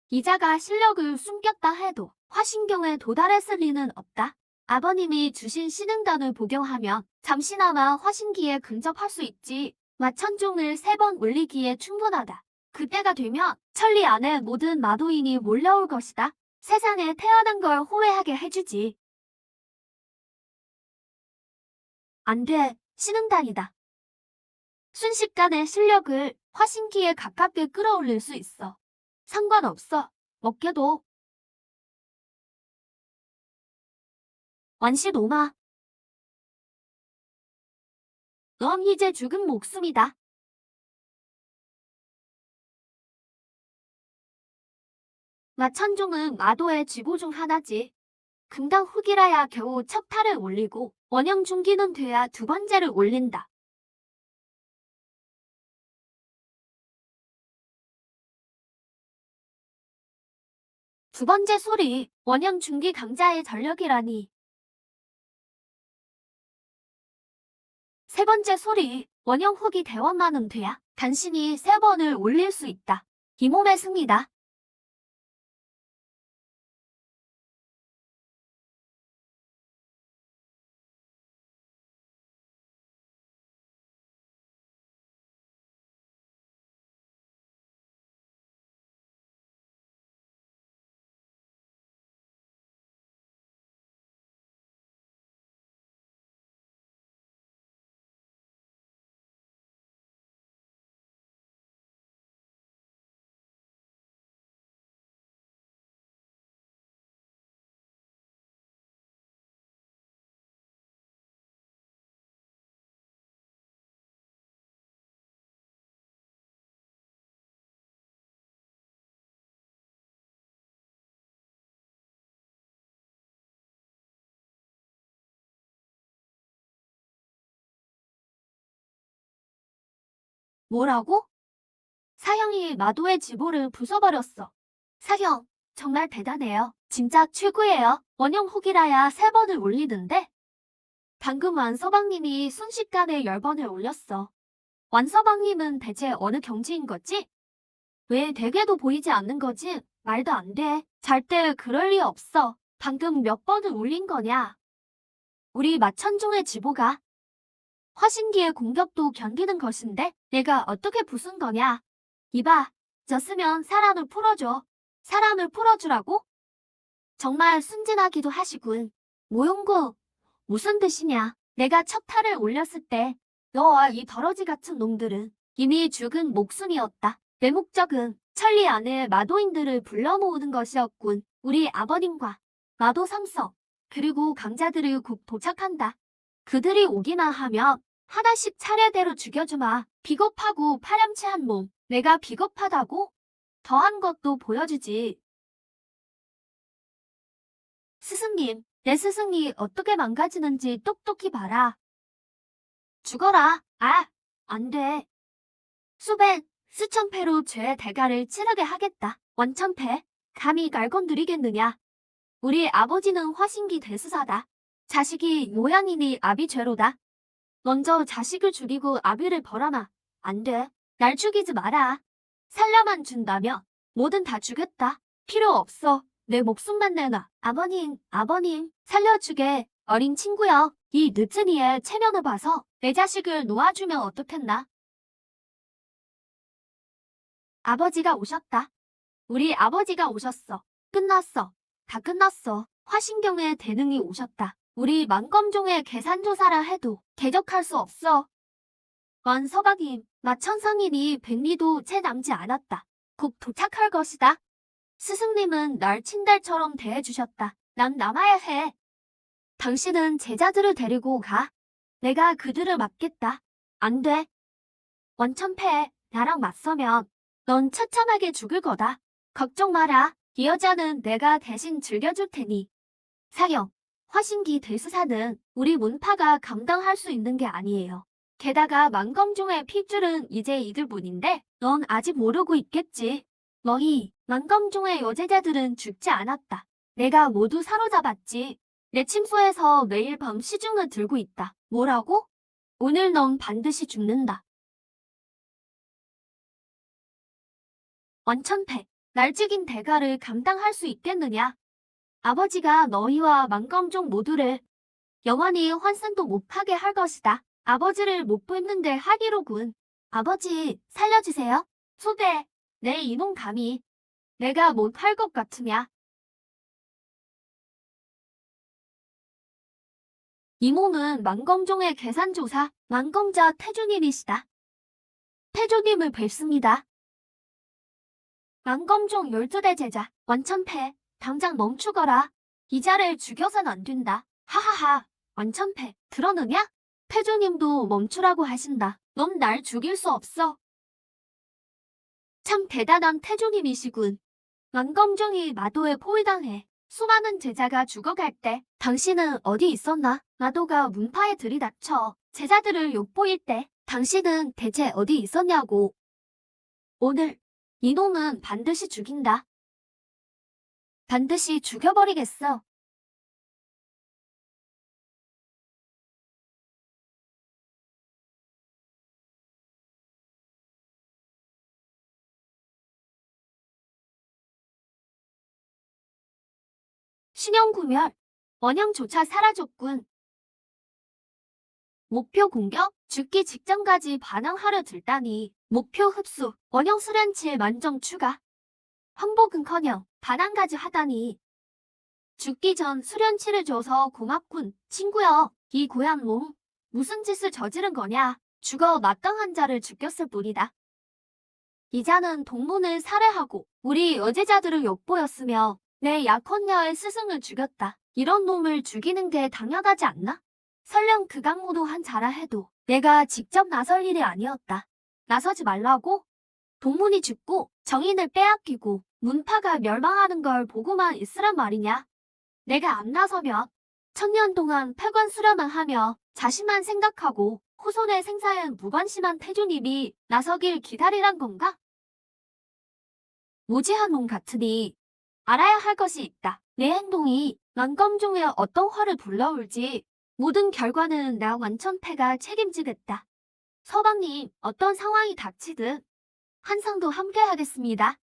이자가 실력을 숨겼다 해도 화신경에 도달했을 리는 없다. 아버님이 주신 신흥단을 복용하면 잠시나마 화신기에 근접할 수 있지. 마천종을 3번 올리기에 충분하다. 그때가 되면 천리 안에 모든 마도인이 몰려올 것이다. 세상에 태어난 걸 후회하게 해주지. 안 돼, 신흥당이다. 순식간에 실력을 화신기에 가깝게 끌어올릴 수 있어. 상관없어. 먹게도. 완시노마. 넌 이제 죽은 목숨이다. 마천종은 마도의 지보 중 하나지. 금당 후기라야 겨우 첫 탈을 올리고 원형 중기는 돼야 두 번째를 올린다. 두 번째 소리, 원형 중기 강자의 전력이라니. 세 번째 소리, 원형 후기 대원만은 돼야 단신이 세 번을 올릴 수 있다. 이 몸의 승리다. 뭐라고? 사형이 마도의 지보를 부숴버렸어. 사형, 정말 대단해요. 진짜 최고예요. 원형 후기라야 세 번을 올리는데? 방금 완서방님이 순식간에 10번을 올렸어. 완서방님은 대체 어느 경지인 거지? 왜 대개도 보이지 않는 거지? 말도 안 돼. 절대 그럴 리 없어. 방금 몇 번을 올린 거냐? 우리 마천종의 지보가 화신기의 공격도 견디는 것인데 내가 어떻게 부순 거냐? 이봐, 졌으면 사람을 풀어줘. 사람을 풀어주라고? 정말 순진하기도 하시군. 모용구, 무슨 뜻이냐? 내가 첫 탈을 올렸을 때 너와 이 더러지 같은 놈들은 이미 죽은 목숨이었다. 내 목적은 천리 안에 마도인들을 불러 모으는 것이었군. 우리 아버님과 마도 삼성, 그리고 강자들이 곧 도착한다. 그들이 오기만 하면 하나씩 차례대로 죽여주마. 비겁하고 파렴치한 몸. 내가 비겁하다고? 더한 것도 보여주지. 스승님, 내 스승이 어떻게 망가지는지 똑똑히 봐라. 죽어라. 아, 안 돼. 수백, 수천 패로 죄의 대가를 치르게 하겠다. 원천패, 감히 날 건드리겠느냐. 우리 아버지는 화신기 대수사다. 자식이 요양이니 아비 죄로다. 먼저 자식을 죽이고 아비를 벌하나. 안 돼. 날 죽이지 마라. 살려만 준다면 뭐든 다 주겠다. 필요 없어. 내 목숨만 내놔. 아버님, 살려주게. 어린 친구여, 이 늦은 이의 체면을 봐서 내 자식을 놓아주면 어떻겠나? 아버지가 오셨다. 우리 아버지가 오셨어. 끝났어. 다 끝났어. 화신경의 대능이 오셨다. 우리 만검종의 계산조사라 해도 대적할 수 없어. 원서방님, 마천상인이 백리도 채 남지 않았다. 곧 도착할 것이다. 스승님은 날 친달처럼 대해주셨다. 난 남아야 해. 당신은 제자들을 데리고 가. 내가 그들을 맡겠다. 안 돼. 원천패, 나랑 맞서면 넌 처참하게 죽을 거다. 걱정 마라. 이 여자는 내가 대신 즐겨줄 테니. 사형, 화신기 대수사는 우리 문파가 감당할 수 있는 게 아니에요. 게다가 만검종의 핏줄은 이제 이들뿐인데 넌 아직 모르고 있겠지. 너희 만검종의 여제자들은 죽지 않았다. 내가 모두 사로잡았지. 내 침소에서 매일 밤 시중을 들고 있다. 뭐라고? 오늘 넌 반드시 죽는다. 원천패, 날 죽인 대가를 감당할 수 있겠느냐? 아버지가 너희와 만검종 모두를 영원히 환생도 못하게 할 것이다. 아버지를 못 뵙는데 하기로군. 아버지, 살려주세요. 소대, 내 이놈 감히 내가 못 할 것 같으냐? 이 몸은 만검종의 계산조사, 만검자 태조님이시다. 태조님을 뵙습니다. 만검종 12대 제자, 완천패, 당장 멈추거라. 이자를 죽여선 안 된다. 하하하, 완천패, 들어느냐? 태조님도 멈추라고 하신다. 넌 날 죽일 수 없어. 참 대단한 태조님이시군. 만검종이 마도에 포위당해 수많은 제자가 죽어갈 때 당신은 어디 있었나? 마도가 문파에 들이닥쳐 제자들을 욕보일 때 당신은 대체 어디 있었냐고. 오늘 이놈은 반드시 죽인다. 반드시 죽여버리겠어. 신형구멸, 원형조차 사라졌군. 목표 공격, 죽기 직전까지 반항하려 들다니. 목표 흡수, 원형 수련치 만점 추가. 항복은커녕 반항까지 하다니. 죽기 전 수련치를 줘서 고맙군. 친구여, 이 고얀 몸 무슨 짓을 저지른 거냐. 죽어 마땅한 자를 죽였을 뿐이다. 이자는 동문을 살해하고 우리 여제자들을 욕보였으며 내 약혼녀의 스승을 죽였다. 이런 놈을 죽이는 게 당연하지 않나? 설령 극악무도한 자라 해도 내가 직접 나설 일이 아니었다. 나서지 말라고? 동문이 죽고 정인을 빼앗기고 문파가 멸망하는 걸 보고만 있으란 말이냐? 내가 안 나서면 천년 동안 패관 수련만 하며 자신만 생각하고 후손의 생사엔 무관심한 태조님이 나서길 기다리란 건가? 무지한 놈 같으니 알아야 할 것이 있다. 내 행동이 만검종에 어떤 화를 불러올지 모든 결과는 나 완천패가 책임지겠다. 서방님, 어떤 상황이 닥치든 한상도 함께 하겠습니다.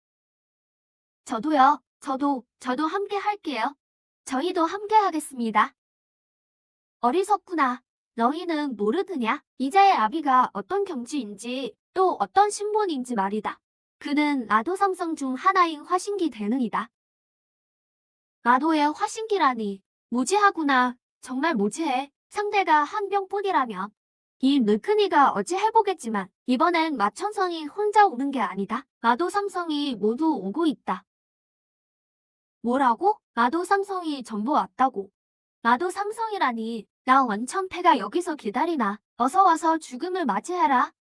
저도요. 저도 함께 할게요. 저희도 함께 하겠습니다. 어리석구나. 너희는 모르느냐? 이자의 아비가 어떤 경지인지 또 어떤 신분인지 말이다. 그는 나도삼성 중 하나인 화신기 대능이다. 나도의 화신기라니. 무지하구나. 정말 무지해. 상대가 한 명뿐이라면. 이 늙은이가 어찌 해보겠지만 이번엔 마천성이 혼자 오는 게 아니다. 나도삼성이 모두 오고 있다. 뭐라고? 나도삼성이 전부 왔다고. 나도삼성이라니. 나 완천패가 여기서 기다리나. 어서 와서 죽음을 맞이해라.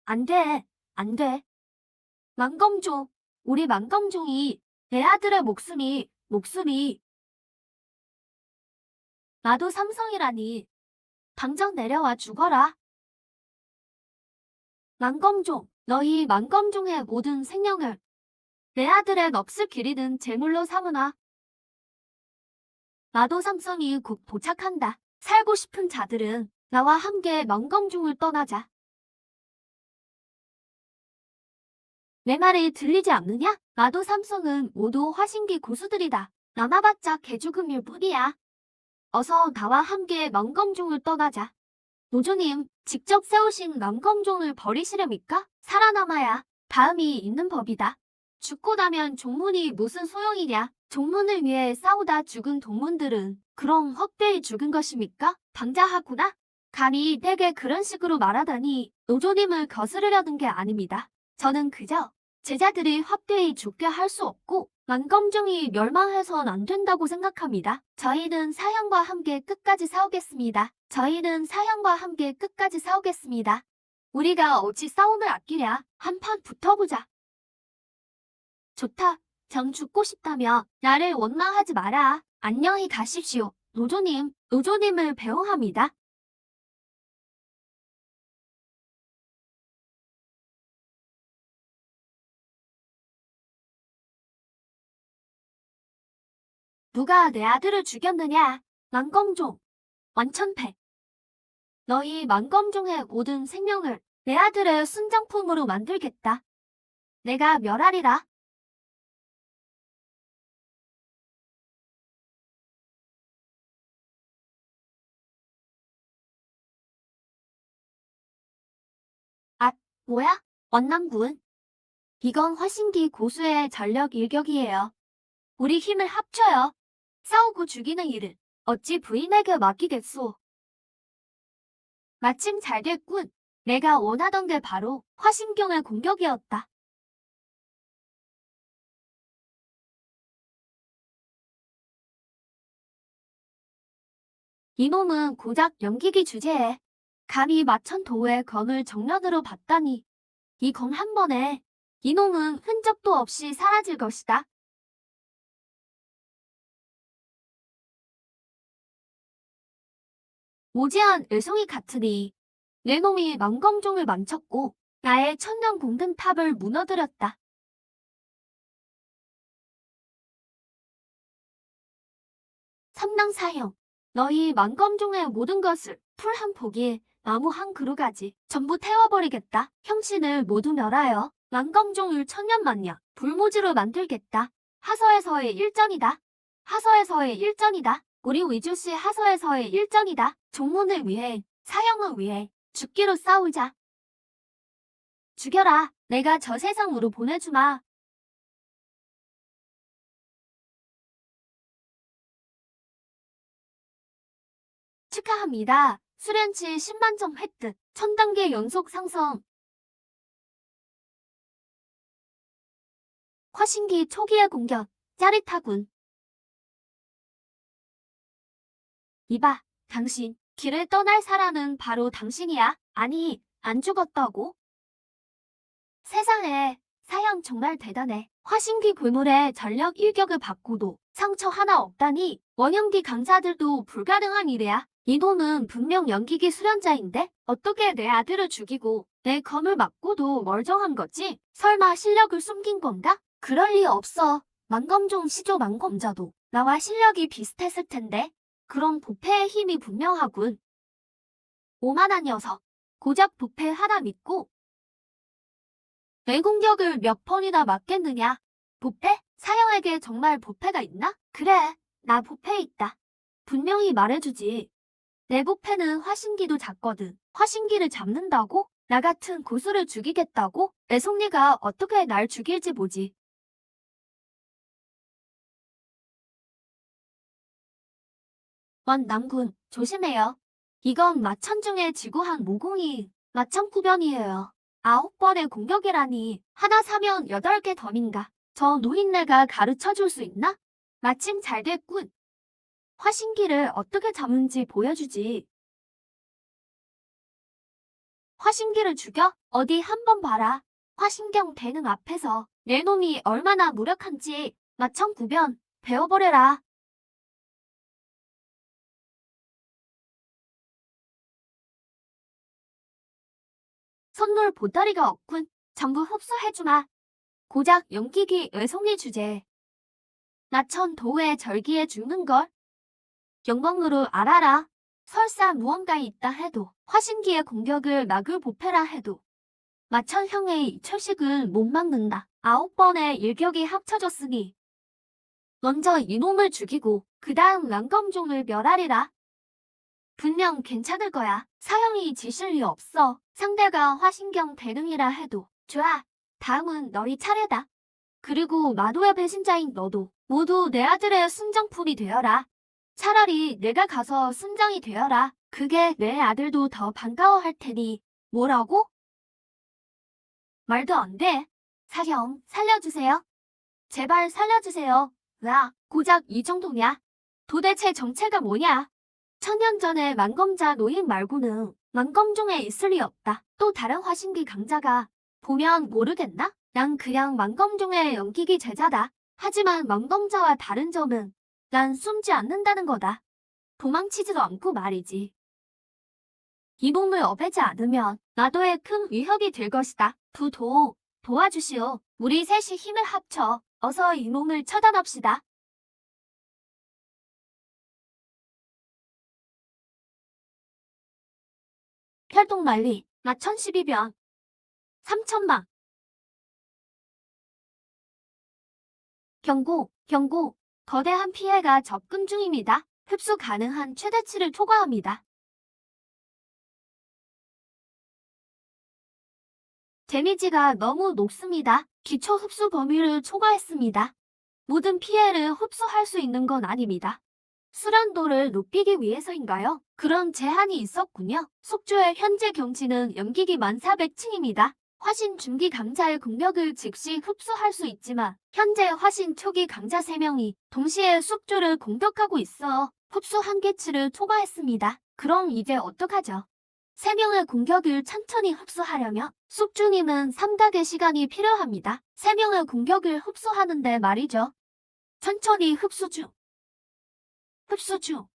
안 돼. 안 돼. 만검종. 우리 만검종이 내 아들의 목숨이 나도삼성이라니. 당장 내려와 죽어라. 만검종. 너희 만검종의 모든 생명을 내 아들의 없을 길이든 제물로 삼으나. 나도삼성이 곧 도착한다. 살고 싶은 자들은 나와 함께 만검종을 떠나자. 내 말이 들리지 않느냐? 나도삼성은 모두 화신기 고수들이다. 남아봤자 개죽음일 뿐이야. 어서 나와 함께 만검종을 떠나자. 노조님, 직접 세우신 만검종을 버리시렵니까? 살아남아야 다음이 있는 법이다. 죽고 나면 종문이 무슨 소용이냐? 종문을 위해 싸우다 죽은 동문들은 그럼 헛되이 죽은 것입니까? 방자하구나? 감히 내게 그런 식으로 말하다니 노조님을 거스르려는 게 아닙니다. 저는 그저 제자들이 헛되이 죽게 할 수 없고 만검종이 멸망해선 안 된다고 생각합니다. 저희는 사형과 함께 끝까지 싸우겠습니다. 저희는 사형과 함께 끝까지 싸우겠습니다. 우리가 어찌 싸움을 아끼랴. 한판 붙어보자. 좋다. 정 죽고 싶다며 나를 원망하지 마라. 안녕히 가십시오. 노조님을 배웅합니다. 누가 내 아들을 죽였느냐? 만검종, 완천패. 너희 만검종의 모든 생명을 내 아들의 순장품으로 만들겠다. 내가 멸하리라. 아, 뭐야? 원남군. 이건 화신기 고수의 전력 일격이에요. 우리 힘을 합쳐요. 싸우고 죽이는 일을 어찌 부인에게 맡기겠소. 마침 잘 됐군. 내가 원하던 게 바로 화신경의 공격이었다. 이놈은 고작 연기기 주제에 감히 마천도의 검을 정면으로 봤다니. 이 검 한 번에 이놈은 흔적도 없이 사라질 것이다. 오지한 의성이 같으니 내 놈이 망검종을 망쳤고 나의 천년 공든탑을 무너뜨렸다. 삼랑사형, 너희 망검종의 모든 것을 풀 한 포기에 나무 한 그루가지 전부 태워버리겠다. 형신을 모두 멸하여 망검종을 천년만년 불모지로 만들겠다. 하서에서의 일전이다. 하서에서의 일전이다. 우리 위주시 하서에서의 일전이다. 종문을 위해, 사형을 위해 죽기로 싸우자. 죽여라. 내가 저 세상으로 보내주마. 축하합니다. 수련치 10만점 획득. 1000단계 연속 상승. 화신기 초기의 공격. 짜릿하군. 이봐, 당신. 길을 떠날 사람은 바로 당신이야. 아니, 안 죽었다고? 세상에, 사형 정말 대단해. 화신기 괴물의 전력 일격을 받고도 상처 하나 없다니 원형기 강자들도 불가능한 일이야. 이놈은 분명 연기기 수련자인데 어떻게 내 아들을 죽이고 내 검을 맞고도 멀쩡한 거지? 설마 실력을 숨긴 건가? 그럴 리 없어. 만검종 시조 만검자도 나와 실력이 비슷했을 텐데. 그럼 부패의 힘이 분명하군. 오만한 녀석. 고작 부패 하나 믿고 내 공격을 몇 번이나 맞겠느냐? 부패? 사형에게 정말 부패가 있나? 그래, 나 부패 있다. 분명히 말해주지. 내 부패는 화신기도 작거든. 화신기를 잡는다고? 나 같은 고수를 죽이겠다고? 애송이가 어떻게 날 죽일지 보지. 남군, 조심해요. 이건 마천중에 지구한 모공이 마천구변이에요. 9번의 공격이라니 하나 사면 8개 덤인가. 저 노인네가 가르쳐줄 수 있나? 마침 잘 됐군. 화신기를 어떻게 잡는지 보여주지. 화신기를 죽여? 어디 한번 봐라. 화신경 대능 앞에서 내 놈이 얼마나 무력한지 마천구변 배워버려라. 선물 보따리가 없군. 전부 흡수해주마. 고작 연기기 외송이 주제. 나천 도의 절기에 죽는걸. 영광으로 알아라. 설사 무언가 있다 해도 화신기의 공격을 막을 보패라 해도 마천형의 철식은 못 막는다. 9번의 일격이 합쳐졌으니 먼저 이놈을 죽이고 그 다음 랑검종을 멸하리라. 분명 괜찮을 거야. 사형이 지실 리 없어. 상대가 화신경 대능이라 해도 좋아. 다음은 너희 차례다. 그리고 마도의 배신자인 너도 모두 내 아들의 순정풀이 되어라. 차라리 내가 가서 순장이 되어라. 그게 내 아들도 더 반가워할 테니. 뭐라고? 말도 안 돼. 사형, 살려주세요. 제발 살려주세요. 와, 고작 이 정도냐? 도대체 정체가 뭐냐? 1000년 전에 만검자 노인 말고는 만검종에 있을 리 없다. 또 다른 화신기 강자가 보면 모르겠나? 난 그냥 만검종의 연기기 제자다. 하지만 만검자와 다른 점은 난 숨지 않는다는 거다. 도망치지도 않고 말이지. 이 몸을 어배지 않으면 나도의 큰 위협이 될 것이다. 도와주시오. 우리 셋이 힘을 합쳐 어서 이 몸을 처단합시다. 활동만리, 나 1012변, 3000만. 경고, 거대한 피해가 접근 중입니다. 흡수 가능한 최대치를 초과합니다. 데미지가 너무 높습니다. 기초 흡수 범위를 초과했습니다. 모든 피해를 흡수할 수 있는 건 아닙니다. 수련도를 높이기 위해서인가요? 그런 제한이 있었군요. 속주의 현재 경치는 연기기 1400층입니다. 화신 중기 강자의 공격을 즉시 흡수할 수 있지만 현재 화신 초기 강자 3명이 동시에 숙주를 공격하고 있어 흡수 한계치를 초과했습니다. 그럼 이제 어떡하죠? 3명의 공격을 천천히 흡수하려면 숙주님은 삼각의 시간이 필요합니다. 3명의 공격을 흡수하는데 말이죠. 천천히 흡수 중. 흡수 중.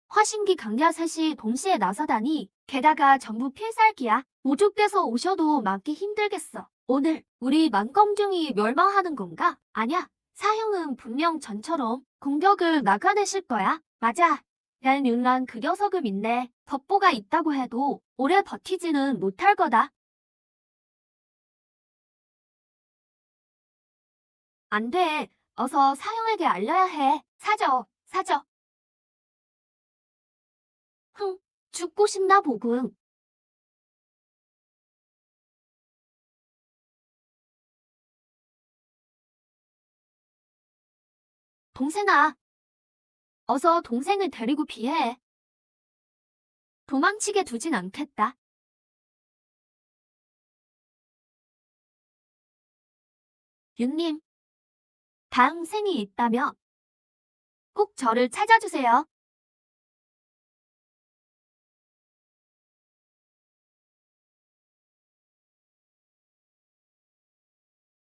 화신기 강자 셋이 동시에 나서다니 게다가 전부 필살기야. 오죽돼서 오셔도 막기 힘들겠어. 오늘 우리 만검중이 멸망하는 건가? 아냐. 사형은 분명 전처럼 공격을 막아내실 거야. 맞아. 난 윤란 그 녀석을 믿네. 덮보가 있다고 해도 오래 버티지는 못할 거다. 안 돼. 어서 사형에게 알려야 해. 사저, 사저. 흥, 죽고 싶나 보군. 동생아, 어서 동생을 데리고 피해. 도망치게 두진 않겠다. 윤님, 다음 생이 있다면 꼭 저를 찾아주세요.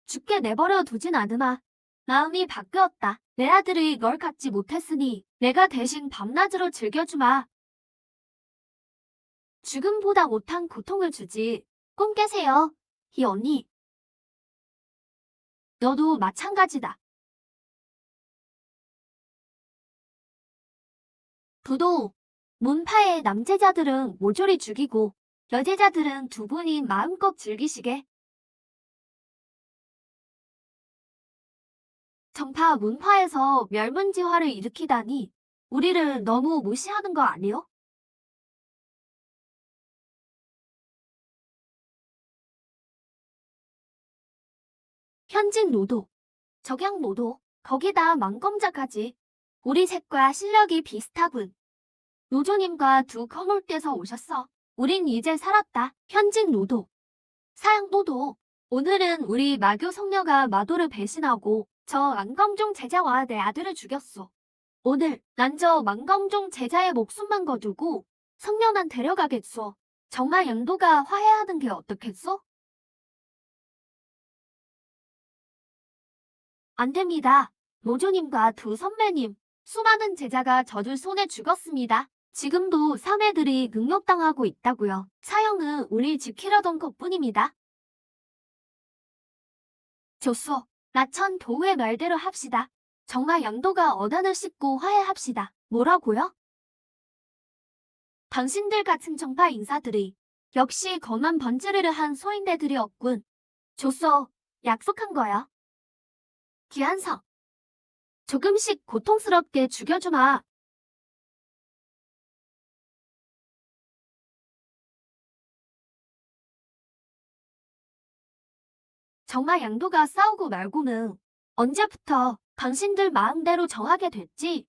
죽게 내버려 두진 않으마. 마음이 바뀌었다. 내 아들이 널 갖지 못했으니 내가 대신 밤낮으로 즐겨주마. 죽음보다 못한 고통을 주지. 꿈 깨세요. 이 언니, 너도 마찬가지다. 부도, 문파의 남제자들은 모조리 죽이고 여제자들은 두 분이 마음껏 즐기시게. 정파 문파에서 멸문지화를 일으키다니 우리를 너무 무시하는 거 아니요? 현직 노도, 적양 노도, 거기다 망검자까지. 우리 셋과 실력이 비슷하군. 노조님과 두 거물대서 오셨어. 우린 이제 살았다. 현직 노도, 사양 노도. 오늘은 우리 마교 성녀가 마도를 배신하고 저 안검종 제자와 내 아들을 죽였어. 오늘 난 저 만검종 제자의 목숨만 거두고 성녀만 데려가겠소. 정말 양도가 화해하는 게 어떻겠소? 안 됩니다. 노조님과 두 선배님, 수많은 제자가 저들 손에 죽었습니다. 지금도 사매들이 능욕당하고 있다고요. 사형은 우리 지키려던 것뿐입니다. 좋소. 나천 도우의 말대로 합시다. 정말 양도가 어단을 씹고 화해합시다. 뭐라고요? 당신들 같은 정파 인사들이 역시 거만 번지르르 한 소인배들이었군. 좋소. 약속한 거야. 기한성. 조금씩 고통스럽게 죽여주마. 정말 양도가 싸우고 말고는 언제부터 당신들 마음대로 정하게 됐지?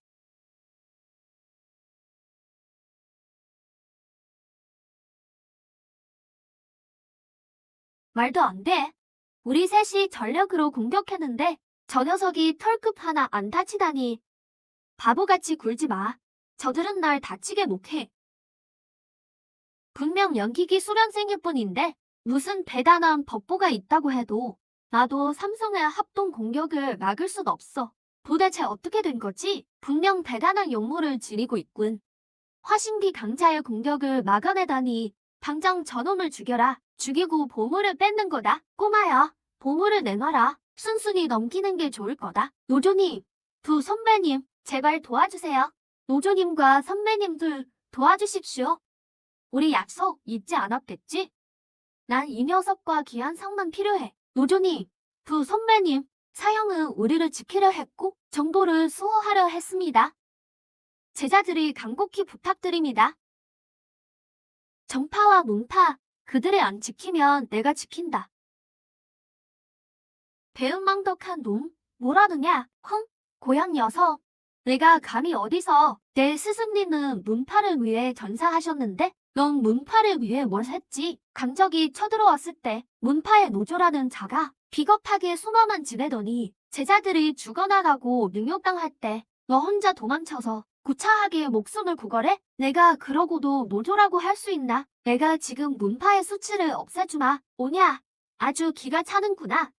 말도 안 돼. 우리 셋이 전력으로 공격했는데 저 녀석이 털끝 하나 안 다치다니. 바보같이 굴지 마. 저들은 날 다치게 못해. 분명 연기기 수련생일 뿐인데 무슨 대단한 법보가 있다고 해도 나도 삼성의 합동 공격을 막을 순 없어. 도대체 어떻게 된 거지? 분명 대단한 용모를 지니고 있군. 화신기 강자의 공격을 막아내다니 당장 저놈을 죽여라. 죽이고 보물을 뺏는 거다. 꼬마야, 보물을 내놔라. 순순히 넘기는 게 좋을 거다. 노조님, 두 선배님, 제발 도와주세요. 노조님과 선배님들 도와주십시오. 우리 약속 잊지 않았겠지? 난 이 녀석과 기한상만 필요해. 노조님, 두 선배님, 사형은 우리를 지키려 했고 정보를 수호하려 했습니다. 제자들이 간곡히 부탁드립니다. 정파와 문파, 그들이 안 지키면 내가 지킨다. 배은망덕한 놈, 뭐라느냐, 흥, 고향 녀석. 내가 감히 어디서 내 스승님은 문파를 위해 전사하셨는데 넌 문파를 위해 뭘 했지? 강적이 쳐들어왔을 때 문파의 노조라는 자가 비겁하게 숨어만 지내더니 제자들이 죽어나가고 능욕당할 때 너 혼자 도망쳐서 구차하게 목숨을 구걸해? 내가 그러고도 노조라고 할 수 있나? 내가 지금 문파의 수치를 없애주마. 오냐? 아주 기가 차는구나.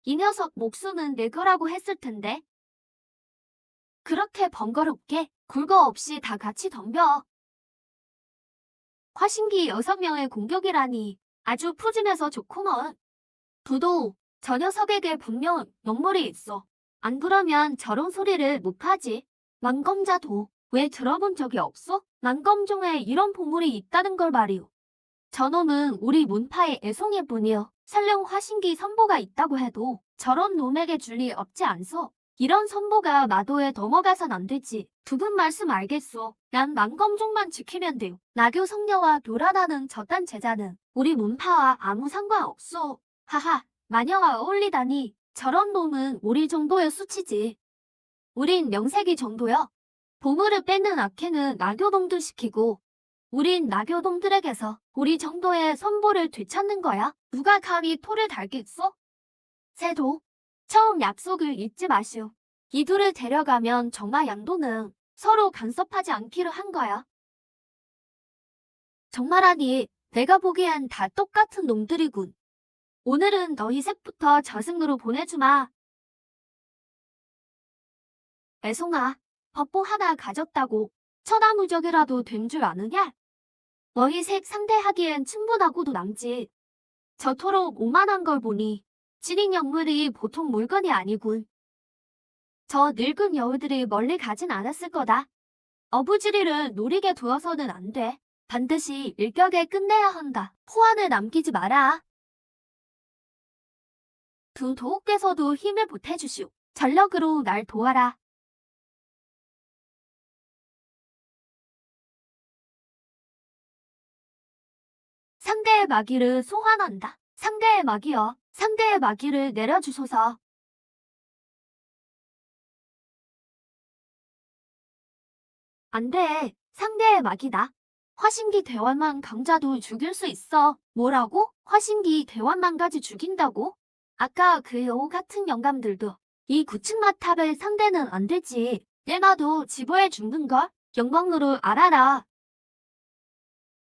이 녀석 목숨은 내 거라고 했을 텐데. 그렇게 번거롭게 굴거 없이 다 같이 덤벼. 화신기 6명의 공격이라니 아주 푸짐해서 좋구먼. 부도 저 녀석에게 분명 역물이 있어. 안 그러면 저런 소리를 못하지. 만검자도 왜 들어본 적이 없어? 만검종에 이런 보물이 있다는 걸 말이오. 저놈은 우리 문파의 애송이 뿐이요. 설령 화신기 선보가 있다고 해도 저런 놈에게 줄 리 없지 않소. 이런 선보가 마도에 넘어가선 안 되지. 두 분 말씀 알겠소. 난 만검종만 지키면 돼요. 나교 성녀와 교란하는 저딴 제자는 우리 문파와 아무 상관없소. 하하, 마녀와 어울리다니. 저런 놈은 우리 정도의 수치지. 우린 명색이 정도요. 보물을 뺏는 악행은 나교동들 시키고 우린 나교동들에게서 우리 정도의 선보를 되찾는 거야. 누가 감히 토를 달겠소? 새도 처음 약속을 잊지 마시오. 이 둘을 데려가면 정마 양도는 서로 간섭하지 않기로 한 거야. 정말하니 내가 보기엔 다 똑같은 놈들이군. 오늘은 너희 셋부터 저승으로 보내주마. 애송아, 법보 하나 가졌다고 천하무적이라도 된 줄 아느냐? 너희 셋 상대하기엔 충분하고도 남지. 저토록 오만한 걸 보니 지린 역물이 보통 물건이 아니군. 저 늙은 여우들이 멀리 가진 않았을 거다. 어부지리를 노리게 두어서는 안 돼. 반드시 일격에 끝내야 한다. 후환을 남기지 마라. 두 도옥께서도 힘을 보태주시오. 전력으로 날 도와라. 상대의 마귀를 소환한다. 상대의 마귀여, 상대의 마귀를 내려주소서. 안 돼. 상대의 마귀다. 화신기 대원만 강자도 죽일 수 있어. 뭐라고? 화신기 대원만까지 죽인다고? 아까 그 여우 같은 영감들도 이 구층마탑의 상대는 안 되지. 내마도 지보에 죽는걸? 영광으로 알아라.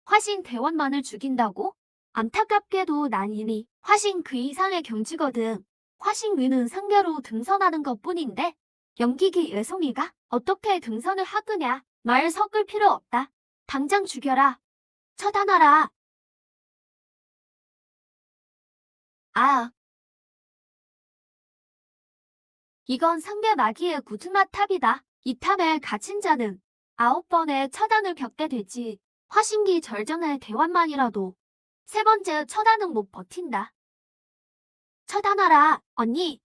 화신 대원만을 죽인다고? 안타깝게도 난 이미 화신 그 이상의 경지거든. 화신 위는 상대로 등선하는 것뿐인데 연기기 외송이가 어떻게 등선을 하느냐. 말 섞을 필요 없다. 당장 죽여라. 처단하라. 아, 이건 상대 마귀의 구두마탑이다. 이 탑에 갇힌 자는 9번의 처단을 겪게 되지. 화신기 절정의 대원만이라도 3번째 처단은 못 버틴다. 처단하라, 언니.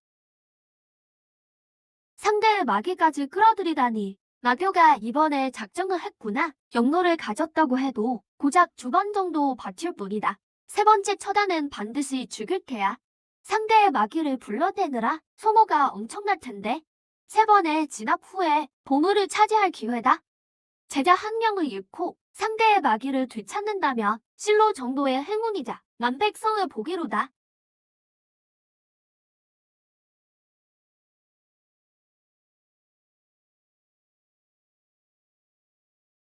상대의 마귀까지 끌어들이다니. 나교가 이번에 작정을 했구나. 역로를 가졌다고 해도 고작 2번 정도 버틸 뿐이다. 3번째 처단은 반드시 죽일 테야. 상대의 마귀를 불러대느라 소모가 엄청날 텐데. 3번의 진압 후에 보물을 차지할 기회다. 제자 1명을 잃고 상대의 마귀를 되찾는다면 실로 정도의 행운이자 만백성을 보기로다.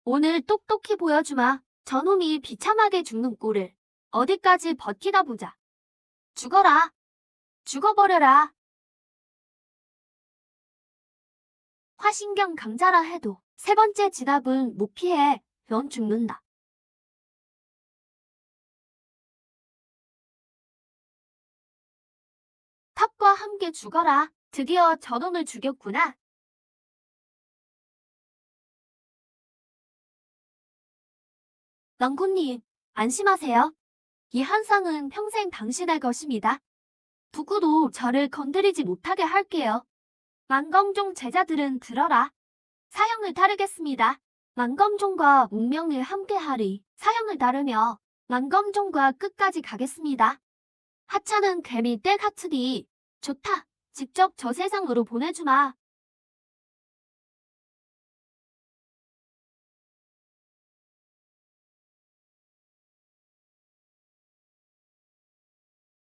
오늘 똑똑히 보여주마. 저놈이 비참하게 죽는 꼴을 어디까지 버티다 보자. 죽어라. 죽어버려라. 화신경 강자라 해도 3번째 진압은 못 피해. 넌 죽는다. 탑과 함께 죽어라. 드디어 저놈을 죽였구나. 랑군님, 안심하세요. 이 한상은 평생 당신의 것입니다. 누구도 저를 건드리지 못하게 할게요. 만검종 제자들은 들어라. 사형을 따르겠습니다. 만검종과 운명을 함께하리. 사형을 따르며 만검종과 끝까지 가겠습니다. 하찮은 개미 떼 같으니 좋다. 직접 저 세상으로 보내주마.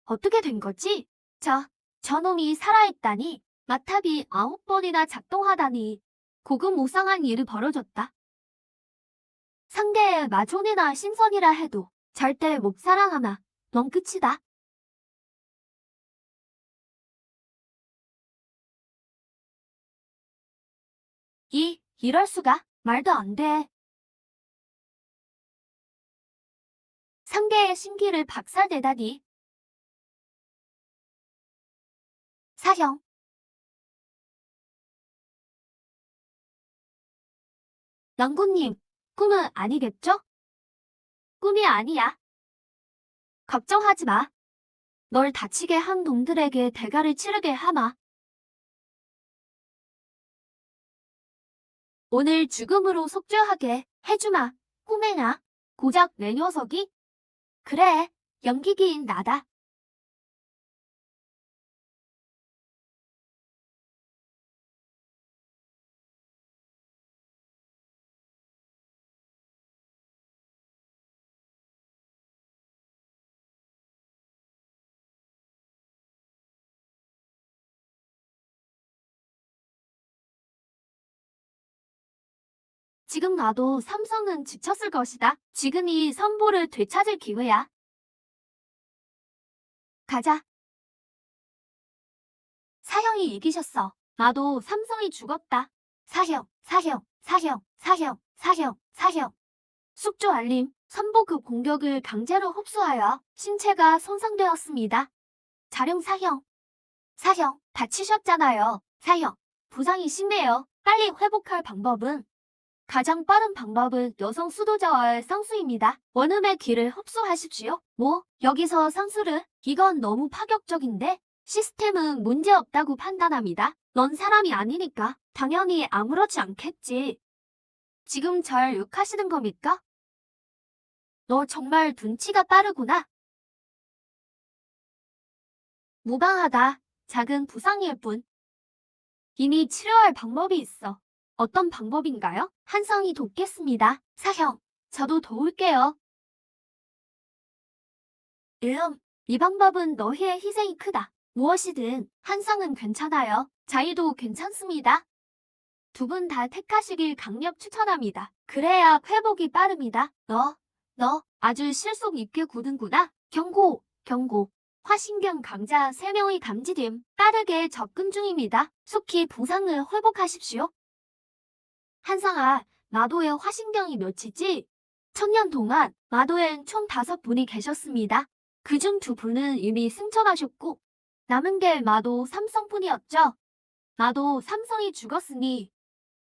어떻게 된 거지? 저놈이 살아있다니. 마탑이 9번이나 작동하다니. 고금오상한 일이 벌어졌다. 상대의 마존이나 신선이라 해도 절대 못 사랑하마. 넌 끝이다. 이럴 수가. 말도 안 돼. 상대의 심기를 박살내다니. 사형. 랑구님, 꿈은 아니겠죠? 꿈이 아니야. 걱정하지 마. 널 다치게 한 놈들에게 대가를 치르게 하마. 오늘 죽음으로 속죄하게 해주마. 꿈에나. 고작 내 녀석이? 그래, 연기기인 나다. 지금 나도 삼성은 지쳤을 것이다. 지금이 선보를 되찾을 기회야. 가자. 사형이 이기셨어. 나도 삼성이 죽었다. 사형. 숙조 알림. 선보 그 공격을 강제로 흡수하여 신체가 손상되었습니다. 자룡 사형, 다치셨잖아요. 사형, 부상이 심해요. 빨리 회복할 방법은? 가장 빠른 방법은 여성 수도자와의 쌍수입니다. 원음의 기를 흡수하십시오. 여기서 쌍수를? 이건 너무 파격적인데? 시스템은 문제없다고 판단합니다. 넌 사람이 아니니까 당연히 아무렇지 않겠지. 지금 절 욕하시는 겁니까? 너 정말 눈치가 빠르구나. 무방하다. 작은 부상일 뿐. 이미 치료할 방법이 있어. 어떤 방법인가요? 한성이 돕겠습니다. 사형, 저도 도울게요. 이 방법은 너희의 희생이 크다. 무엇이든 한성은 괜찮아요. 자이도 괜찮습니다. 두 분 다 택하시길 강력 추천합니다. 그래야 회복이 빠릅니다. 너 아주 실속 있게 구는구나. 경고. 화신경 강자 3명이 감지됨. 빠르게 접근 중입니다. 속히 부상을 회복하십시오. 한상아, 마도의 화신경이 몇이지? 1000년 동안 마도엔 총 5분이 계셨습니다. 그중 2분은 이미 승천하셨고 남은 게 마도 삼성뿐이었죠. 마도 삼성이 죽었으니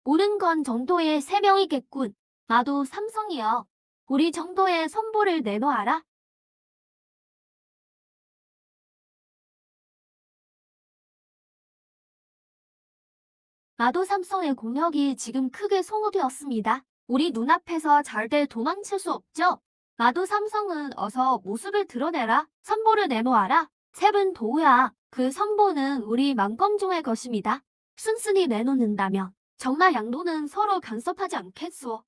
옳은 건 정도의 3명이겠군. 마도 삼성이여. 우리 정도의 선보를 내놓아라. 마도 삼성의 공력이 지금 크게 소모되었습니다. 우리 눈앞에서 절대 도망칠 수 없죠. 마도 삼성은 어서 모습을 드러내라. 선보를 내놓아라. 셉은 도우야. 그 선보는 우리 만검종의 것입니다. 순순히 내놓는다면 정말 양도는 서로 간섭하지 않겠소.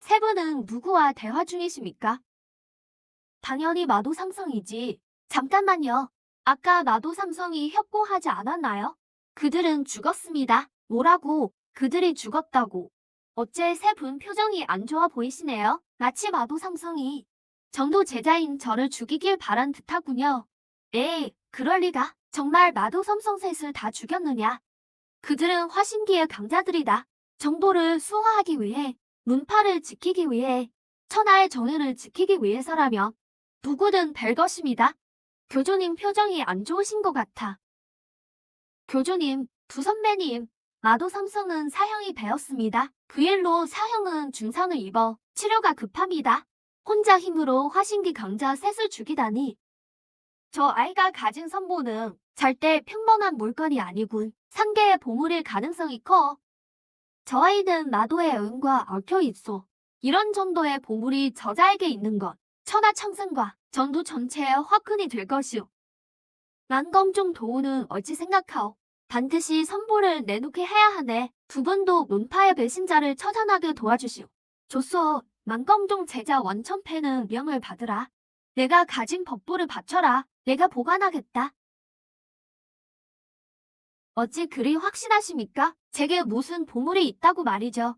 세 분은 누구와 대화 중이십니까? 당연히 마도 삼성이지. 잠깐만요. 아까 마도 삼성이 협공하지 않았나요? 그들은 죽었습니다. 뭐라고? 그들이 죽었다고. 어째 3분 표정이 안 좋아 보이시네요. 마치 마도 삼성이 정도 제자인 저를 죽이길 바란 듯하군요. 에이, 그럴 리가. 정말 마도 삼성 셋을 다 죽였느냐? 그들은 화신기의 강자들이다. 정도를 수호하기 위해, 문파를 지키기 위해, 천하의 정의를 지키기 위해서라면 누구든 될 것입니다. 교주님 표정이 안 좋으신 것 같아. 교주님, 두 선배님, 마도 삼성은 사형이 되었습니다. 그 일로 사형은 중상을 입어 치료가 급합니다. 혼자 힘으로 화신기 강자 셋을 죽이다니. 저 아이가 가진 선보는 절대 평범한 물건이 아니군. 상계의 보물일 가능성이 커. 저 아이는 마도의 은과 얽혀 있어. 이런 정도의 보물이 저자에게 있는 건 천하청승과 전도 전체의 화근이 될 것이오. 만검종 도우는 어찌 생각하오? 반드시 선보를 내놓게 해야 하네. 두 분도 문파의 배신자를 처단하게 도와주시오. 좋소. 만검종 제자 원천패는 명을 받으라. 내가 가진 법보를 바쳐라. 내가 보관하겠다. 어찌 그리 확신하십니까? 제게 무슨 보물이 있다고 말이죠.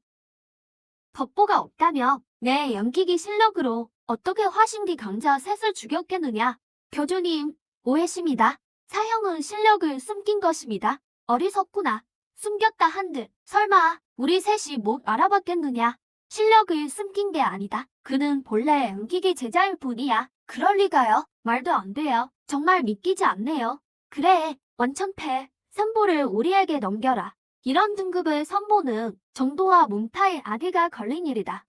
법보가 없다며 내 연기기 실력으로 어떻게 화신기 강자 셋을 죽였겠느냐. 교주님, 오해십니다. 사형은 실력을 숨긴 것입니다. 어리석구나. 숨겼다 한들 설마 우리 셋이 못 알아봤겠느냐. 실력을 숨긴 게 아니다. 그는 본래 연기기 제자일 뿐이야. 그럴 리가요. 말도 안 돼요. 정말 믿기지 않네요. 그래, 원천패. 선보를 우리에게 넘겨라. 이런 등급의 선보는 정도와 문파의 악의가 걸린 일이다.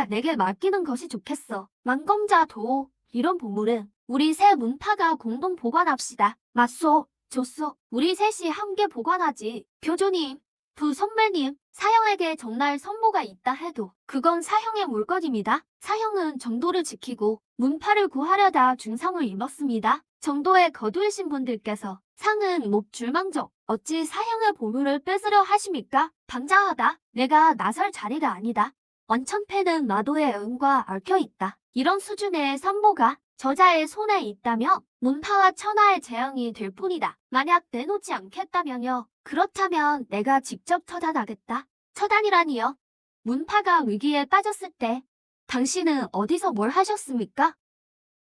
내게 맡기는 것이 좋겠어. 만검자 도, 이런 보물은 우리 세 문파가 공동 보관합시다. 맞소, 좋소. 우리 셋이 함께 보관하지. 교주님, 두 선배님, 사형에게 정말 선보가 있다 해도 그건 사형의 물건입니다. 사형은 정도를 지키고 문파를 구하려다 중상을 입었습니다. 정도에 거두이신 분들께서 상은 못 줄망정 어찌 사형의 보물을 뺏으려 하십니까? 방자하다. 내가 나설 자리가 아니다. 원천패는 마도의 은과 얽혀있다. 이런 수준의 선보가 저자의 손에 있다며 문파와 천하의 재앙이 될 뿐이다. 만약 내놓지 않겠다면요. 그렇다면 내가 직접 처단하겠다. 처단이라니요. 문파가 위기에 빠졌을 때 당신은 어디서 뭘 하셨습니까?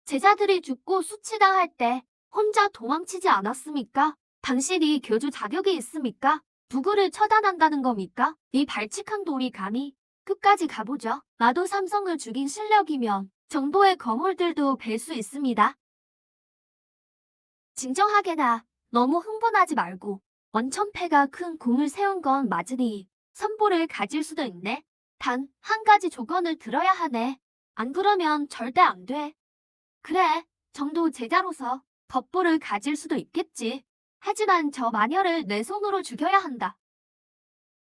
제자들이 죽고 수치당할 때 혼자 도망치지 않았습니까? 당신이 교주 자격이 있습니까? 누구를 처단한다는 겁니까? 이 발칙한 돌이 감히 끝까지 가보죠. 마도 삼성을 죽인 실력이면 정도의 거물들도 뵐 수 있습니다. 진정하게나 너무 흥분하지 말고 원천패가 큰 공을 세운 건 맞으니 선보를 가질 수도 있네. 단 한 가지 조건을 들어야 하네. 안 그러면 절대 안 돼. 그래, 정도 제자로서 법보를 가질 수도 있겠지. 하지만 저 마녀를 내 손으로 죽여야 한다.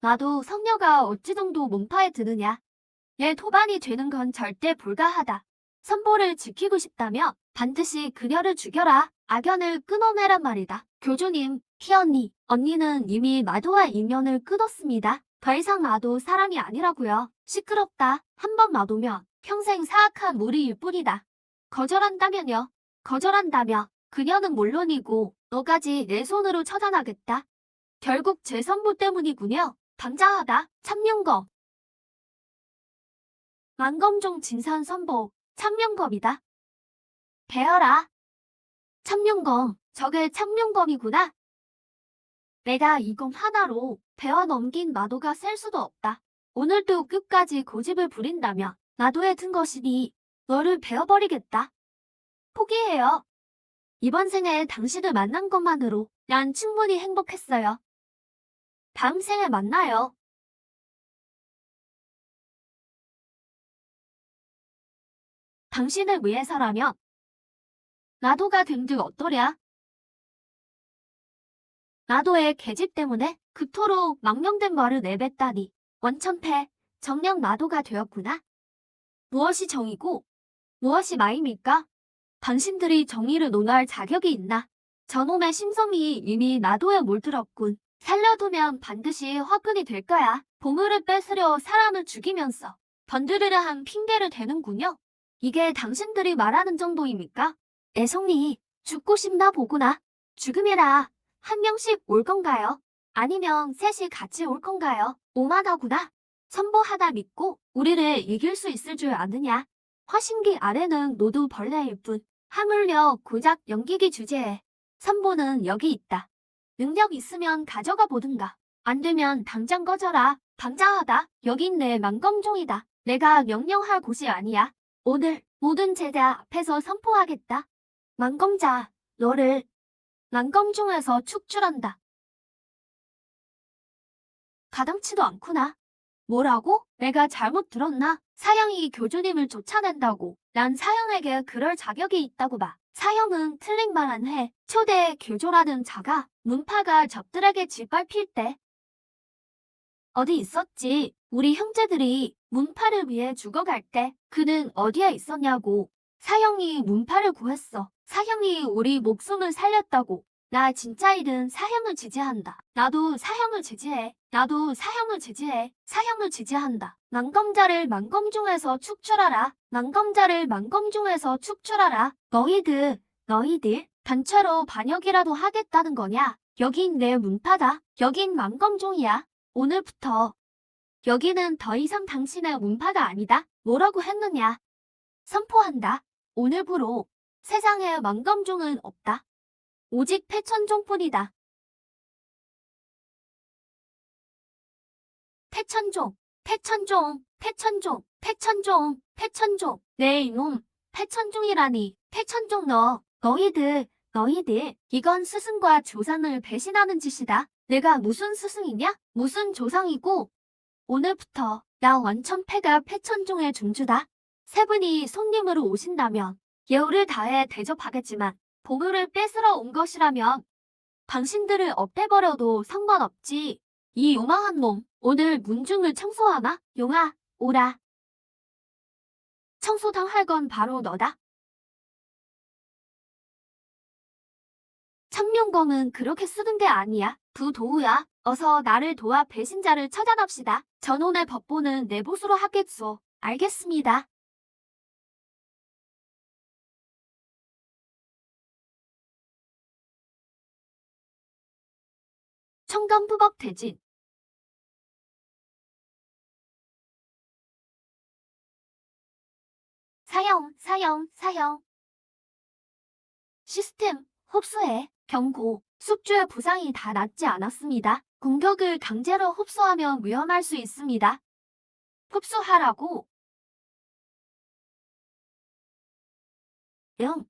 나도 성녀가 어찌 정도 문파에 드느냐. 얘 도반이 되는 건 절대 불가하다. 선보를 지키고 싶다면 반드시 그녀를 죽여라. 악연을 끊어내란 말이다. 교주님, 희언니, 언니는 이미 마도와 인연을 끊었습니다. 더 이상 마도 사람이 아니라고요. 시끄럽다. 한 번 마도면 평생 사악한 무리일 뿐이다. 거절한다면요. 거절한다면 그녀는 물론이고 너까지 내 손으로 처단하겠다. 결국 제 선보 때문이군요. 방자하다. 참룡검. 만검종 진산 선보. 참룡검이다. 배어라. 참룡검. 저게 참룡검이구나. 내가 이 검 하나로 배워 넘긴 마도가 셀 수도 없다. 오늘도 끝까지 고집을 부린다면 마도에 든 것이니 너를 베어버리겠다. 포기해요. 이번 생에 당신을 만난 것만으로 난 충분히 행복했어요. 다음 생에 만나요. 당신을 위해서라면 나도가 된 듯 어떠랴? 나도의 계집 때문에 그토록 망령된 말을 내뱉다니 원천패 정녕 나도가 되었구나. 무엇이 정이고 무엇이 마입니까? 당신들이 정의를 논할 자격이 있나? 저놈의 심성이 이미 나도에 물들었군. 살려두면 반드시 화근이 될 거야. 보물을 뺏으려 사람을 죽이면서 번들으려 한 핑계를 대는군요. 이게 당신들이 말하는 정도입니까? 애송이 죽고 싶나 보구나. 죽음이라 한 명씩 올 건가요? 아니면 셋이 같이 올 건가요? 오만하구나. 선보 하나 믿고 우리를 이길 수 있을 줄 아느냐? 화신기 아래는 노두 벌레일 뿐. 하물며 고작 연기기 주제에 선보는 여기 있다. 능력 있으면 가져가 보든가. 안 되면 당장 꺼져라. 방자하다. 여긴 내 만검종이다. 내가 명령할 곳이 아니야. 오늘 모든 제자 앞에서 선포하겠다. 만검자, 너를 만검종에서 축출한다. 가당치도 않구나. 뭐라고? 내가 잘못 들었나? 사형이 교주님을 쫓아낸다고. 난 사형에게 그럴 자격이 있다고 봐. 사형은 틀린 말 안 해. 초대 교조라는 자가 문파가 적들에게 짓밟힐 때 어디 있었지? 우리 형제들이 문파를 위해 죽어갈 때 그는 어디에 있었냐고. 사형이 문파를 구했어. 사형이 우리 목숨을 살렸다고. 나 진짜이든 사형을 지지한다. 나도 사형을 지지해. 나도 사형을 지지해. 사형을 지지한다. 망검자를 망검중에서 축출하라. 망검자를 망검중에서 축출하라. 너희들 단체로 반역이라도 하겠다는 거냐? 여긴 내 문파다. 여긴 망검종이야. 오늘부터 여기는 더 이상 당신의 문파가 아니다. 뭐라고 했느냐? 선포한다. 오늘부로 세상에 망검종은 없다. 오직 패천종뿐이다. 패천종, 패천종, 패천종, 패천종, 패천종. 네 이놈, 패천종이라니. 패천종 너희들. 이건 스승과 조상을 배신하는 짓이다. 내가 무슨 스승이냐? 무슨 조상이고? 오늘부터 나 완천 패가 패천종의 종주다. 세 분이 손님으로 오신다면 예우를 다해 대접하겠지만 보물을 뺏으러 온 것이라면 당신들을 업해버려도 상관없지. 이 요망한 놈, 오늘 문중을 청소하나? 용아, 오라. 청소당할 건 바로 너다. 청룡검은 그렇게 쓰는 게 아니야. 부도우야. 어서 나를 도와 배신자를 처단합시다. 전원의 법보는 내 보수로 하겠소. 알겠습니다. 청검부법 대진. 사형. 시스템, 흡수해. 경고. 숙주의 부상이 다 낫지 않았습니다. 공격을 강제로 흡수하면 위험할 수 있습니다. 흡수하라고. 응.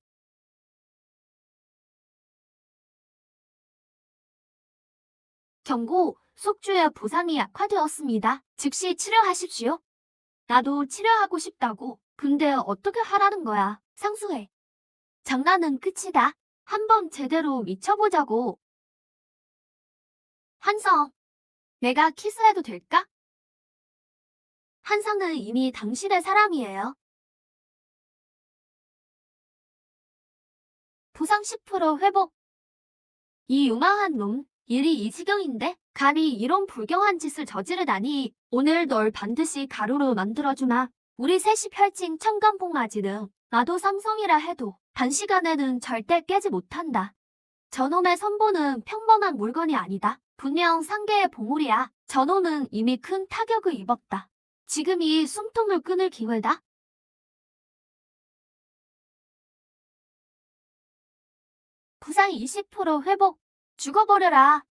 경고. 숙주의 부상이 악화되었습니다. 즉시 치료하십시오. 나도 치료하고 싶다고. 근데 어떻게 하라는 거야? 상수해. 장난은 끝이다. 한번 제대로 미쳐보자고. 한성, 내가 키스해도 될까? 한성은 이미 당신의 사람이에요. 부상 10% 회복. 이 요망한 놈, 일이 이 지경인데? 감히 이런 불경한 짓을 저지르다니. 오늘 널 반드시 가루로 만들어주마. 우리 셋이 펼친 청간봉맞이는 나도 삼성이라 해도 단시간에는 절대 깨지 못한다. 저놈의 선보는 평범한 물건이 아니다. 분명 상계의 보물이야. 저놈은 이미 큰 타격을 입었다. 지금이 숨통을 끊을 기회다. 부상 20% 회복. 죽어버려라.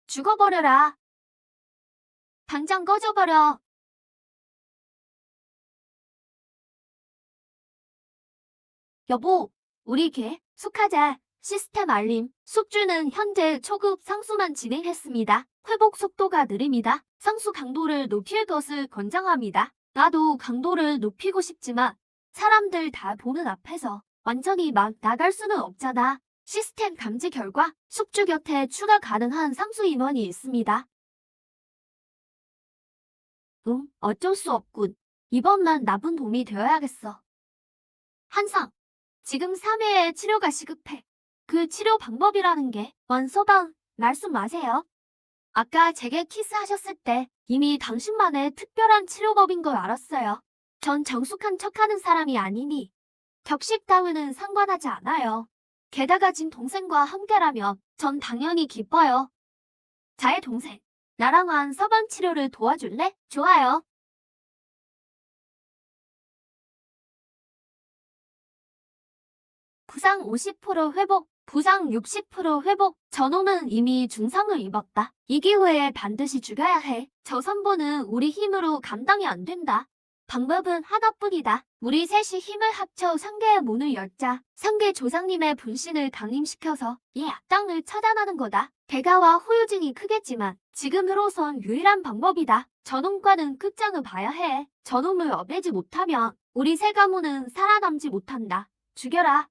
죽어버려라. 당장 꺼져버려. 여보, 우리 개 숙하자. 시스템 알림. 숙주는 현재 초급 상수만 진행했습니다. 회복 속도가 느립니다. 상수 강도를 높일 것을 권장합니다. 나도 강도를 높이고 싶지만 사람들 다 보는 앞에서 완전히 막 나갈 수는 없잖아. 시스템 감지 결과 숙주 곁에 추가 가능한 상수 인원이 있습니다. 어쩔 수 없군. 이번만 나쁜 놈이 되어야겠어. 한상, 지금 3회의 치료가 시급해. 그 치료 방법이라는 게 원서방 말씀 마세요. 아까 제게 키스하셨을 때 이미 당신만의 특별한 치료법인 걸 알았어요. 전 정숙한 척하는 사람이 아니니 격식 따위는 상관하지 않아요. 게다가 진 동생과 함께라면 전 당연히 기뻐요. 자의 동생, 나랑 한 서방 치료를 도와줄래? 좋아요. 부상 50% 회복, 부상 60% 회복. 저놈은 이미 중상을 입었다. 이 기회에 반드시 죽여야 해. 저 선보는 우리 힘으로 감당이 안 된다. 방법은 하나뿐이다. 우리 셋이 힘을 합쳐 상계의 문을 열자. 상계 조상님의 분신을 강림시켜서 이 악당을 처단하는 거다. 대가와 후유증이 크겠지만 지금으로선 유일한 방법이다. 저놈과는 끝장을 봐야 해. 저놈을 업애지 못하면 우리 세 가문은 살아남지 못한다. 죽여라.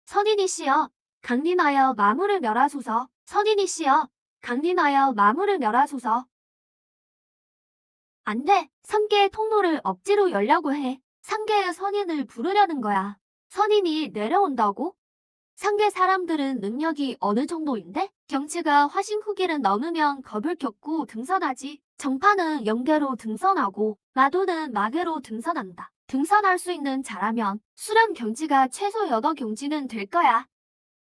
선인이시여, 강림하여 마물을 멸하소서. 선인이시여, 강림하여 마물을 멸하소서. 안 돼. 3개의 통로를 억지로 열려고 해. 3개의 선인을 부르려는 거야. 선인이 내려온다고? 상계 사람들은 능력이 어느 정도인데? 경치가 화신 후기를 넘으면 겁을 겪고 등선하지. 정파는 영계로 등선하고 마도는 마계로 등선한다. 등선할 수 있는 자라면 수련 경지가 최소 연어 경지는 될 거야.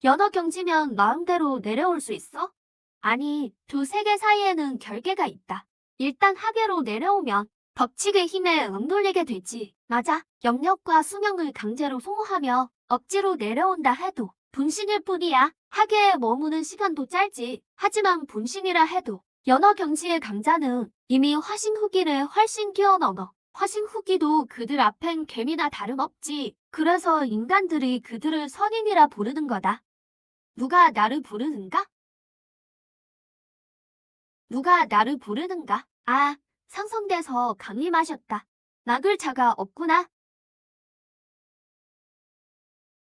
연어 경지면 마음대로 내려올 수 있어? 아니, 두 세계 사이에는 결계가 있다. 일단 하계로 내려오면 법칙의 힘에 응돌리게 되지. 맞아. 영역과 수명을 강제로 소모하며 억지로 내려온다 해도 분신일 뿐이야. 하계에 머무는 시간도 짧지. 하지만 분신이라 해도 연어 경지의 강자는 이미 화신 후기를 훨씬 뛰어넘어. 화신 후기도 그들 앞엔 개미나 다름없지. 그래서 인간들이 그들을 선인이라 부르는 거다. 누가 나를 부르는가? 누가 나를 부르는가? 아, 상성돼서 강림하셨다. 나글자가 없구나.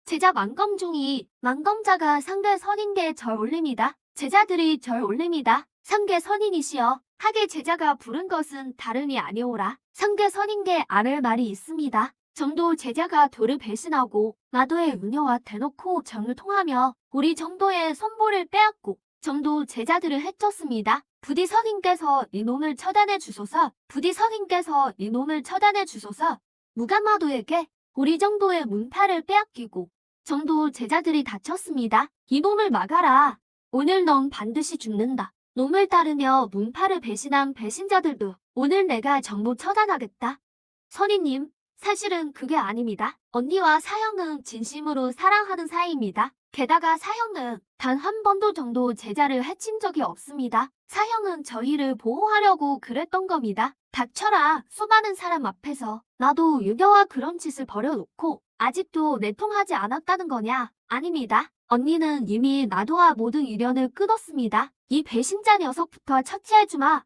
제자 만검중이 만검자가 상계 선인계 절 올림이다. 제자들이 절 올림이다. 상계 선인이시여. 하계 제자가 부른 것은 다름이 아니오라. 상계 선인계 아랠 말이 있습니다. 정도 제자가 도를 배신하고 마도의 은여와 대놓고 정을 통하며 우리 정도의 선보를 빼앗고 정도 제자들을 해쳤습니다. 부디 선인께서 이놈을 처단해 주소서. 부디 선인께서 이놈을 처단해 주소서. 무간마도에게 우리 정도의 문파를 빼앗기고 정도 제자들이 다쳤습니다. 이놈을 막아라. 오늘 넌 반드시 죽는다. 놈을 따르며 문파를 배신한 배신자들도 오늘 내가 전부 처단하겠다. 선인님, 사실은 그게 아닙니다. 언니와 사형은 진심으로 사랑하는 사이입니다. 게다가 사형은 단 한 번도 정도 제자를 해친 적이 없습니다. 사형은 저희를 보호하려고 그랬던 겁니다. 닥쳐라. 수많은 사람 앞에서 나도 유교와 그런 짓을 버려놓고 아직도 내통하지 않았다는 거냐? 아닙니다. 언니는 이미 나도와 모든 유련을 끊었습니다. 이 배신자 녀석부터 처치해주마.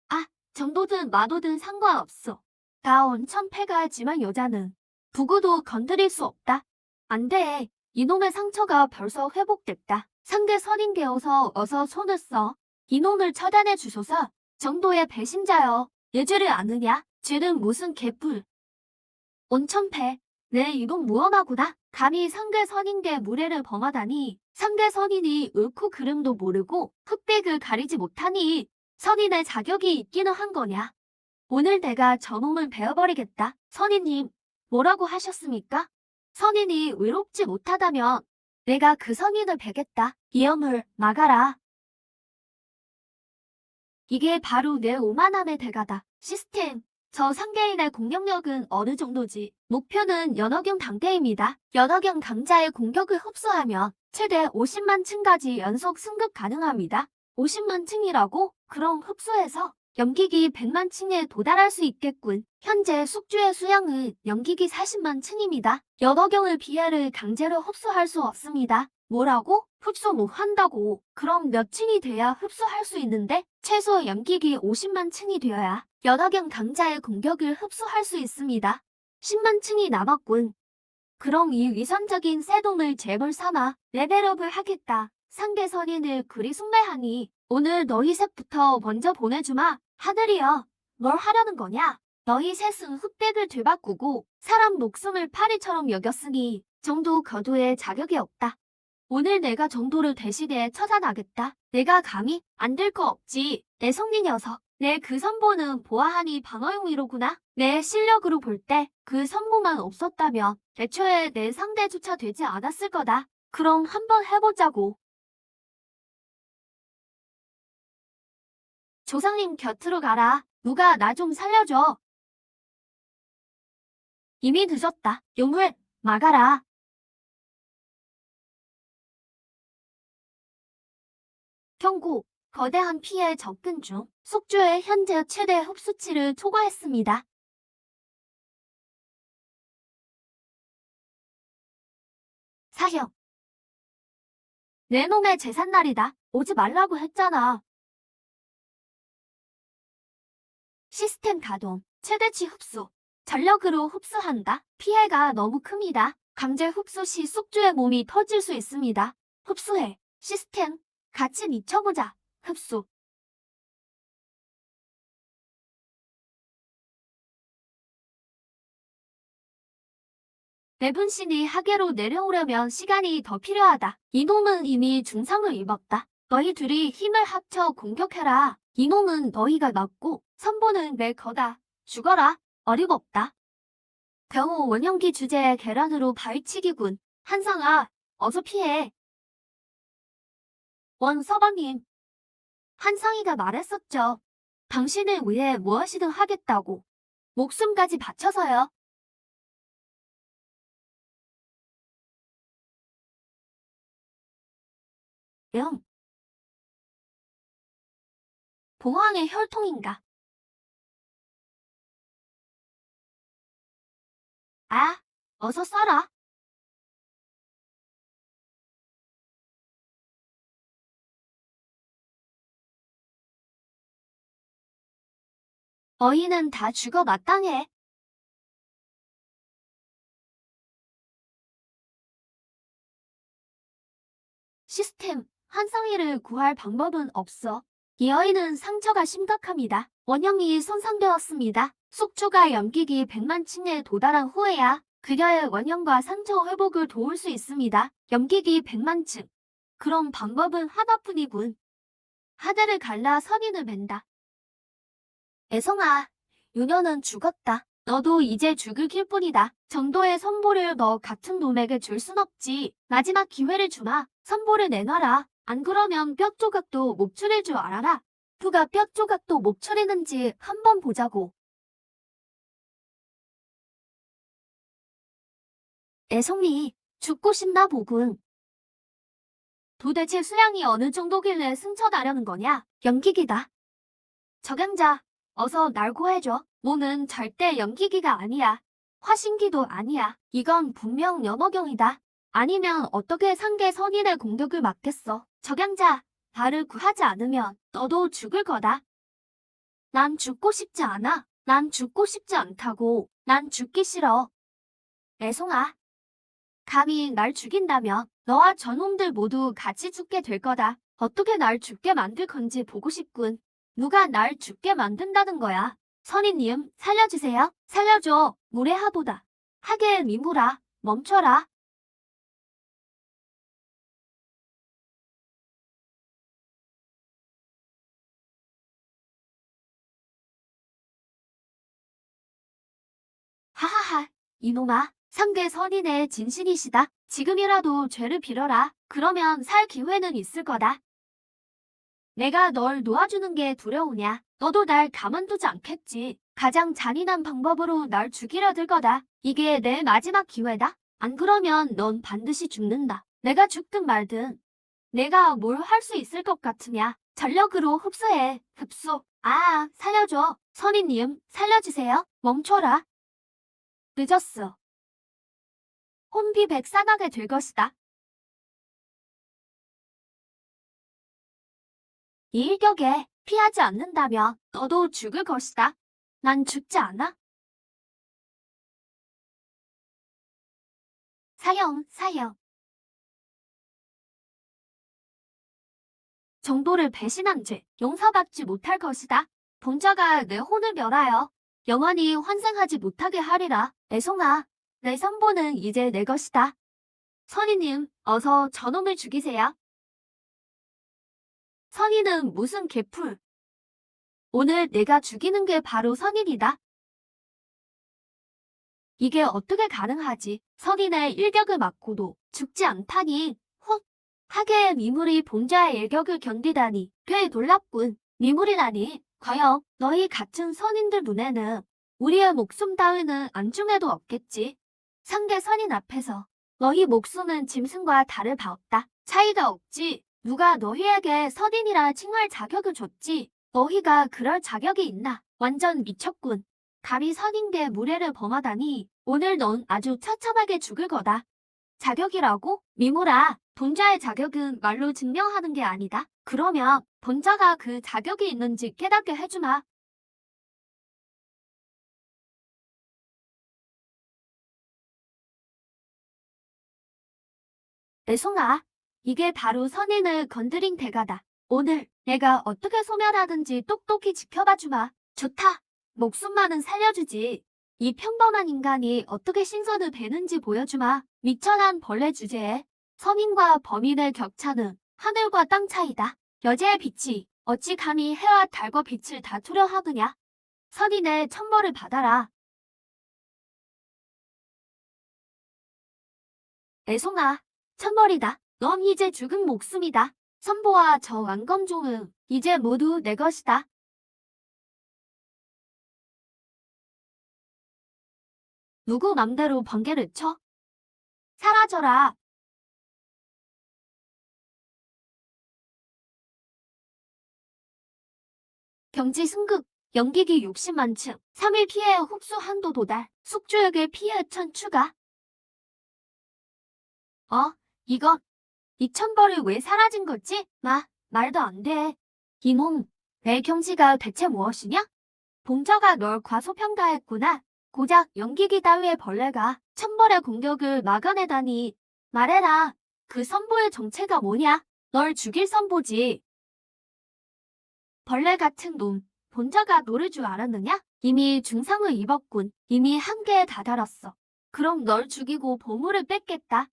아, 정도든 마도든 상관없어. 다 온천 패가지만 여자는 부구도 건드릴 수 없다. 안 돼. 이놈의 상처가 벌써 회복됐다. 상대 선인되어서 어서 손을 써. 이놈을 처단해 주소서. 정도의 배신자여. 예죄를 아느냐? 죄는 무슨 개뿔. 온천패. 내 이놈 무엄하구나. 감히 상계 선인계 무례를 범하다니. 상계 선인이 옳고 그름도 모르고 흑백을 가리지 못하니 선인의 자격이 있기는 한 거냐. 오늘 내가 저놈을 베어버리겠다. 선인님, 뭐라고 하셨습니까? 선인이 외롭지 못하다면 내가 그 선인을 베겠다. 이엄을 막아라. 이게 바로 내 오만함의 대가다. 시스템. 저 상계인의 공격력은 어느 정도지? 목표는 연어경 단계입니다. 연어경 강자의 공격을 흡수하면 최대 50만 층까지 연속 승급 가능합니다. 50만 층이라고? 그럼 흡수해서 연기기 100만 층에 도달할 수 있겠군. 현재 숙주의 수량은 연기기 40만 층입니다. 연어경의 비애를 강제로 흡수할 수 없습니다. 뭐라고? 흡수 못 한다고. 그럼 몇 층이 돼야 흡수할 수 있는데? 최소 연기기 50만 층이 되어야 연어경 강자의 공격을 흡수할 수 있습니다. 10만 층이 남았군. 그럼 이 위선적인 새돔을 재물 삼아 레벨업을 하겠다. 상계 선인을 그리 숭배하니 오늘 너희 셋부터 먼저 보내주마. 하늘이여, 뭘 하려는 거냐? 너희 셋은 흑백을 되바꾸고 사람 목숨을 파리처럼 여겼으니 정도 거두에 자격이 없다. 오늘 내가 정도를 대신해 처단하겠다. 내가 감히? 안 될 거 없지. 내 성리 녀석. 내 그 선보는 보아하니 방어용이로구나. 내 실력으로 볼 때 그 선보만 없었다면 애초에 내 상대조차 되지 않았을 거다. 그럼 한번 해보자고. 조상님 곁으로 가라. 누가 나 좀 살려줘. 이미 늦었다. 용을 막아라. 경고. 거대한 피해 접근 중 숙주의 현재 최대 흡수치를 초과했습니다. 사형. 내 놈의 제삿날이다. 오지 말라고 했잖아. 시스템 가동. 최대치 흡수. 전력으로 흡수한다. 피해가 너무 큽니다. 강제 흡수 시 숙주의 몸이 터질 수 있습니다. 흡수해. 시스템. 같이 미쳐보자. 흡수. 내분신이 하계로 내려오려면 시간이 더 필요하다. 이놈은 이미 중상을 입었다. 너희 둘이 힘을 합쳐 공격해라. 이놈은 너희가 맞고 선보는 내 거다. 죽어라. 어림없다. 경호 원형기 주제의 계란으로 발치기군. 한상아, 어서 피해. 원서방님. 한상이가 말했었죠. 당신을 위해 무엇이든 하겠다고. 목숨까지 바쳐서요. 영. 봉황의 혈통인가? 아, 어서 써라. 너희는 다 죽어 마땅해. 시스템, 한상희를 구할 방법은 없어. 이 아이는 상처가 심각합니다. 원형이 손상되었습니다. 숙주가 염기기 100만 층에 도달한 후에야 그녀의 원형과 상처 회복을 도울 수 있습니다. 염기기 100만 층. 그럼 방법은 하나뿐이군. 하대를 갈라 선인을 맨다. 애성아, 유녀는 죽었다. 너도 이제 죽을 길 뿐이다. 정도의 선보를 너 같은 놈에게 줄 순 없지. 마지막 기회를 주마. 선보를 내놔라. 안 그러면 뼈 조각도 못 추릴 줄 알아라. 누가 뼈 조각도 못 추리는지 한번 보자고. 애송이, 죽고 싶나 보군. 도대체 수량이 어느 정도길래 승천하려는 거냐? 연기기다. 적양자, 어서 날 구해줘. 몸은 절대 연기기가 아니야. 화신기도 아니야. 이건 분명 연어경이다. 아니면 어떻게 상계 선인의 공격을 막겠어. 적양자, 나를 구하지 않으면 너도 죽을 거다. 난 죽고 싶지 않아. 난 죽고 싶지 않다고. 난 죽기 싫어. 애송아, 감히 날 죽인다면 너와 저놈들 모두 같이 죽게 될 거다. 어떻게 날 죽게 만들 건지 보고 싶군. 누가 날 죽게 만든다는 거야. 선인님, 살려주세요. 살려줘. 무례하보다. 하게 미무라. 멈춰라. 하하하. 이놈아. 상계 선인의 진신이시다. 지금이라도 죄를 빌어라. 그러면 살 기회는 있을 거다. 내가 널 놓아주는 게 두려우냐? 너도 날 가만두지 않겠지. 가장 잔인한 방법으로 날 죽이려 들 거다. 이게 내 마지막 기회다. 안 그러면 넌 반드시 죽는다. 내가 죽든 말든. 내가 뭘 할 수 있을 것 같으냐? 전력으로 흡수해. 흡수. 아, 살려줘. 선인님, 살려주세요. 멈춰라. 늦었어. 혼비백산하게 될 것이다. 이 일격에 피하지 않는다면 너도 죽을 것이다. 난 죽지 않아. 사형, 사형. 정도를 배신한 죄, 용서받지 못할 것이다. 본자가 내 혼을 멸하여 영원히 환생하지 못하게 하리라. 애송아, 내 선보는 이제 내 것이다. 선인님, 어서 저놈을 죽이세요. 선인은 무슨 개풀. 오늘 내가 죽이는 게 바로 선인이다. 이게 어떻게 가능하지? 선인의 일격을 맞고도 죽지 않다니. 헛! 하계의 미물이 본자의 일격을 견디다니 꽤 놀랍군. 미물이라니. 과연 너희 같은 선인들 눈에는 우리의 목숨 따위는 안중에도 없겠지. 상계 선인 앞에서 너희 목숨은 짐승과 다를 바 없다. 차이가 없지. 누가 너희에게 선인이라 칭할 자격을 줬지. 너희가 그럴 자격이 있나? 완전 미쳤군. 감히 선인계 무례를 범하다니 오늘 넌 아주 처참하게 죽을 거다. 자격이라고? 미모라, 본자의 자격은 말로 증명하는 게 아니다. 그러면 본자가 그 자격이 있는지 깨닫게 해주마. 애송아, 이게 바로 선인을 건드린 대가다. 오늘 내가 어떻게 소멸하든지 똑똑히 지켜봐 주마. 좋다. 목숨만은 살려주지. 이 평범한 인간이 어떻게 신선을 베는지 보여주마. 미천한 벌레 주제에 선인과 범인의 격차는 하늘과 땅 차이다. 여제의 빛이 어찌 감히 해와 달과 빛을 다투려 하느냐. 선인의 천벌을 받아라. 애송아, 천벌이다. 넌 이제 죽은 목숨이다. 선보와 저 왕검종은 이제 모두 내 것이다. 누구 맘대로 번개를 쳐? 사라져라. 경지 승급, 연기기 60만 층, 3일 피해 흡수 한도 도달, 숙주에게 피해 천 추가. 어? 이건 이 천벌이 왜 사라진 거지? 말도 안 돼. 이놈, 내 경지가 대체 무엇이냐? 봉저가 널 과소평가했구나. 고작 연기기 따위의 벌레가 천벌의 공격을 막아내다니. 말해라. 그 선보의 정체가 뭐냐? 널 죽일 선보지. 벌레 같은 놈. 본자가 노를 줄 알았느냐? 이미 중상을 입었군. 이미 한계에 다다랐어. 그럼 널 죽이고 보물을 뺏겠다.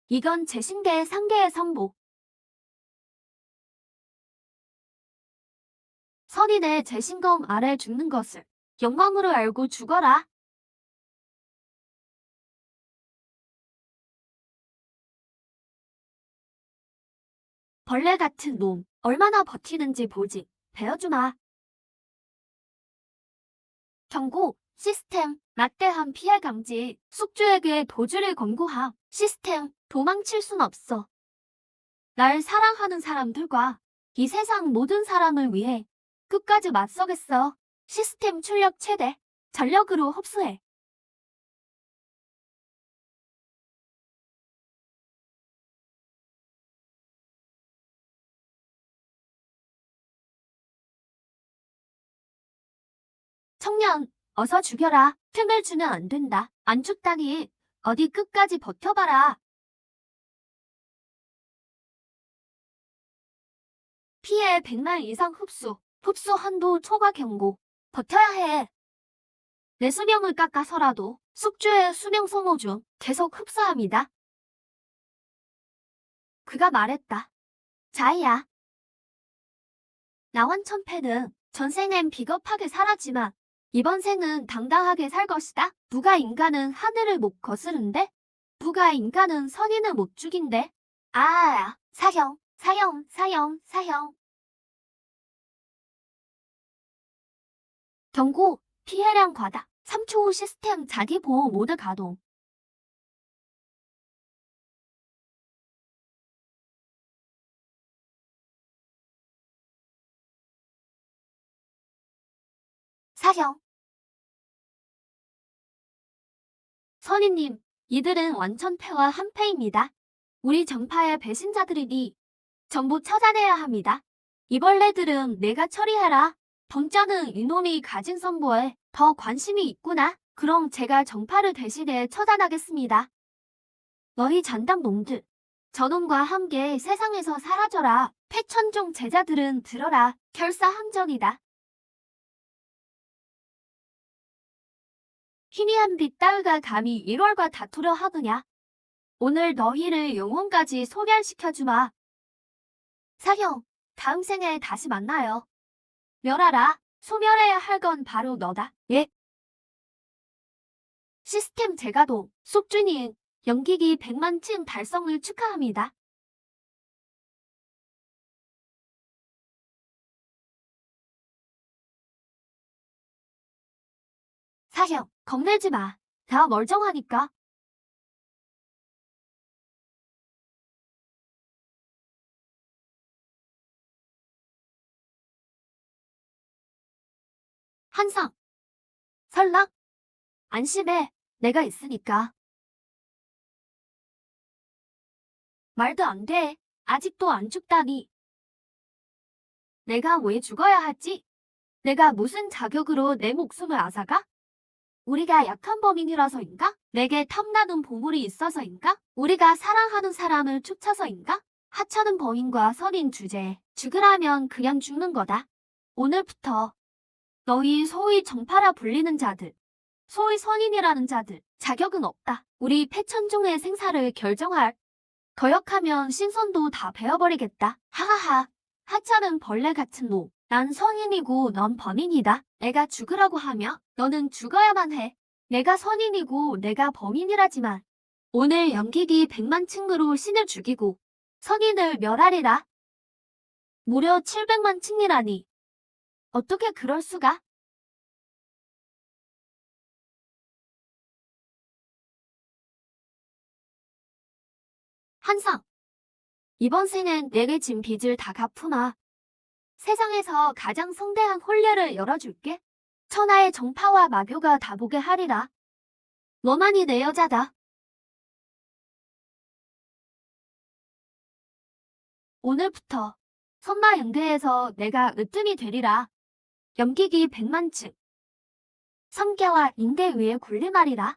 이건 제 신계의 상계의 선보. 선인의 재신검 아래 죽는 것을 영광으로 알고 죽어라. 벌레 같은 놈. 얼마나 버티는지 보지. 베어주마. 경고. 시스템. 막대한 피해 감지. 숙주에게 도주를 권고함. 시스템. 도망칠 순 없어. 날 사랑하는 사람들과 이 세상 모든 사람을 위해 끝까지 맞서겠어. 시스템 출력 최대. 전력으로 흡수해. 청년, 어서 죽여라. 틈을 주면 안 된다. 안 죽다니. 어디 끝까지 버텨봐라. 피해 100만 이상 흡수. 흡수 한도 초과 경고. 버텨야 해. 내 수명을 깎아서라도 숙주의 수명 소모 중 계속 흡수합니다. 그가 말했다. 자이야. 나원천패는 전생엔 비겁하게 살았지만 이번 생은 당당하게 살 것이다. 누가 인간은 하늘을 못 거스른데? 누가 인간은 선인을 못 죽인데? 사형, 사형, 사형, 사형. 경고, 피해량 과다. 3초 후 시스템 자기 보호 모드 가동. 사형. 선인님, 이들은 완천패와 한패입니다. 우리 정파의 배신자들이니 전부 처단해야 합니다. 이벌레들은 내가 처리해라. 번자는 이놈이 가진 선보에 더 관심이 있구나. 그럼 제가 정파를 대신해 처단하겠습니다. 너희 잔당 놈들, 저놈과 함께 세상에서 사라져라. 패천종 제자들은 들어라. 결사항전이다. 희미한 빛 따위가 감히 1월과 다투려 하느냐. 오늘 너희를 영혼까지 소멸시켜주마. 사형, 다음 생에 다시 만나요. 멸하라. 소멸해야 할 건 바로 너다. 예? 시스템 재가동. 속준이은 연기기 100만 층 달성을 축하합니다. 사형, 겁내지 마. 다 멀쩡하니까. 한상, 설랑, 안심해. 내가 있으니까. 말도 안 돼. 아직도 안 죽다니. 내가 왜 죽어야 하지? 내가 무슨 자격으로 내 목숨을 앗아가? 우리가 약한 범인이라서인가? 내게 탐나는 보물이 있어서인가? 우리가 사랑하는 사람을 쫓아서인가? 하찮은 범인과 선인 주제에 죽으라면 그냥 죽는 거다. 오늘부터 너희 소위 정파라 불리는 자들, 소위 선인이라는 자들, 자격은 없다. 우리 패천종의 생사를 결정할. 거역하면 신선도 다 베어버리겠다. 하하하. 하찮은 벌레 같은 놈. 난 선인이고 넌 범인이다. 내가 죽으라고 하며 너는 죽어야만 해. 내가 선인이고 내가 범인이라지만 오늘 연기기 100만 층으로 신을 죽이고 선인을 멸하리라. 무려 700만 층이라니. 어떻게 그럴 수가? 한상. 이번 생엔 내게 진 빚을 다 갚으마. 세상에서 가장 성대한 혼례를 열어줄게. 천하의 정파와 마교가 다 보게 하리라. 너만이 내 여자다. 오늘부터 선마연대에서 내가 으뜸이 되리라. 염기기 100만 층. 성계와 인대 위에 굴림하리라.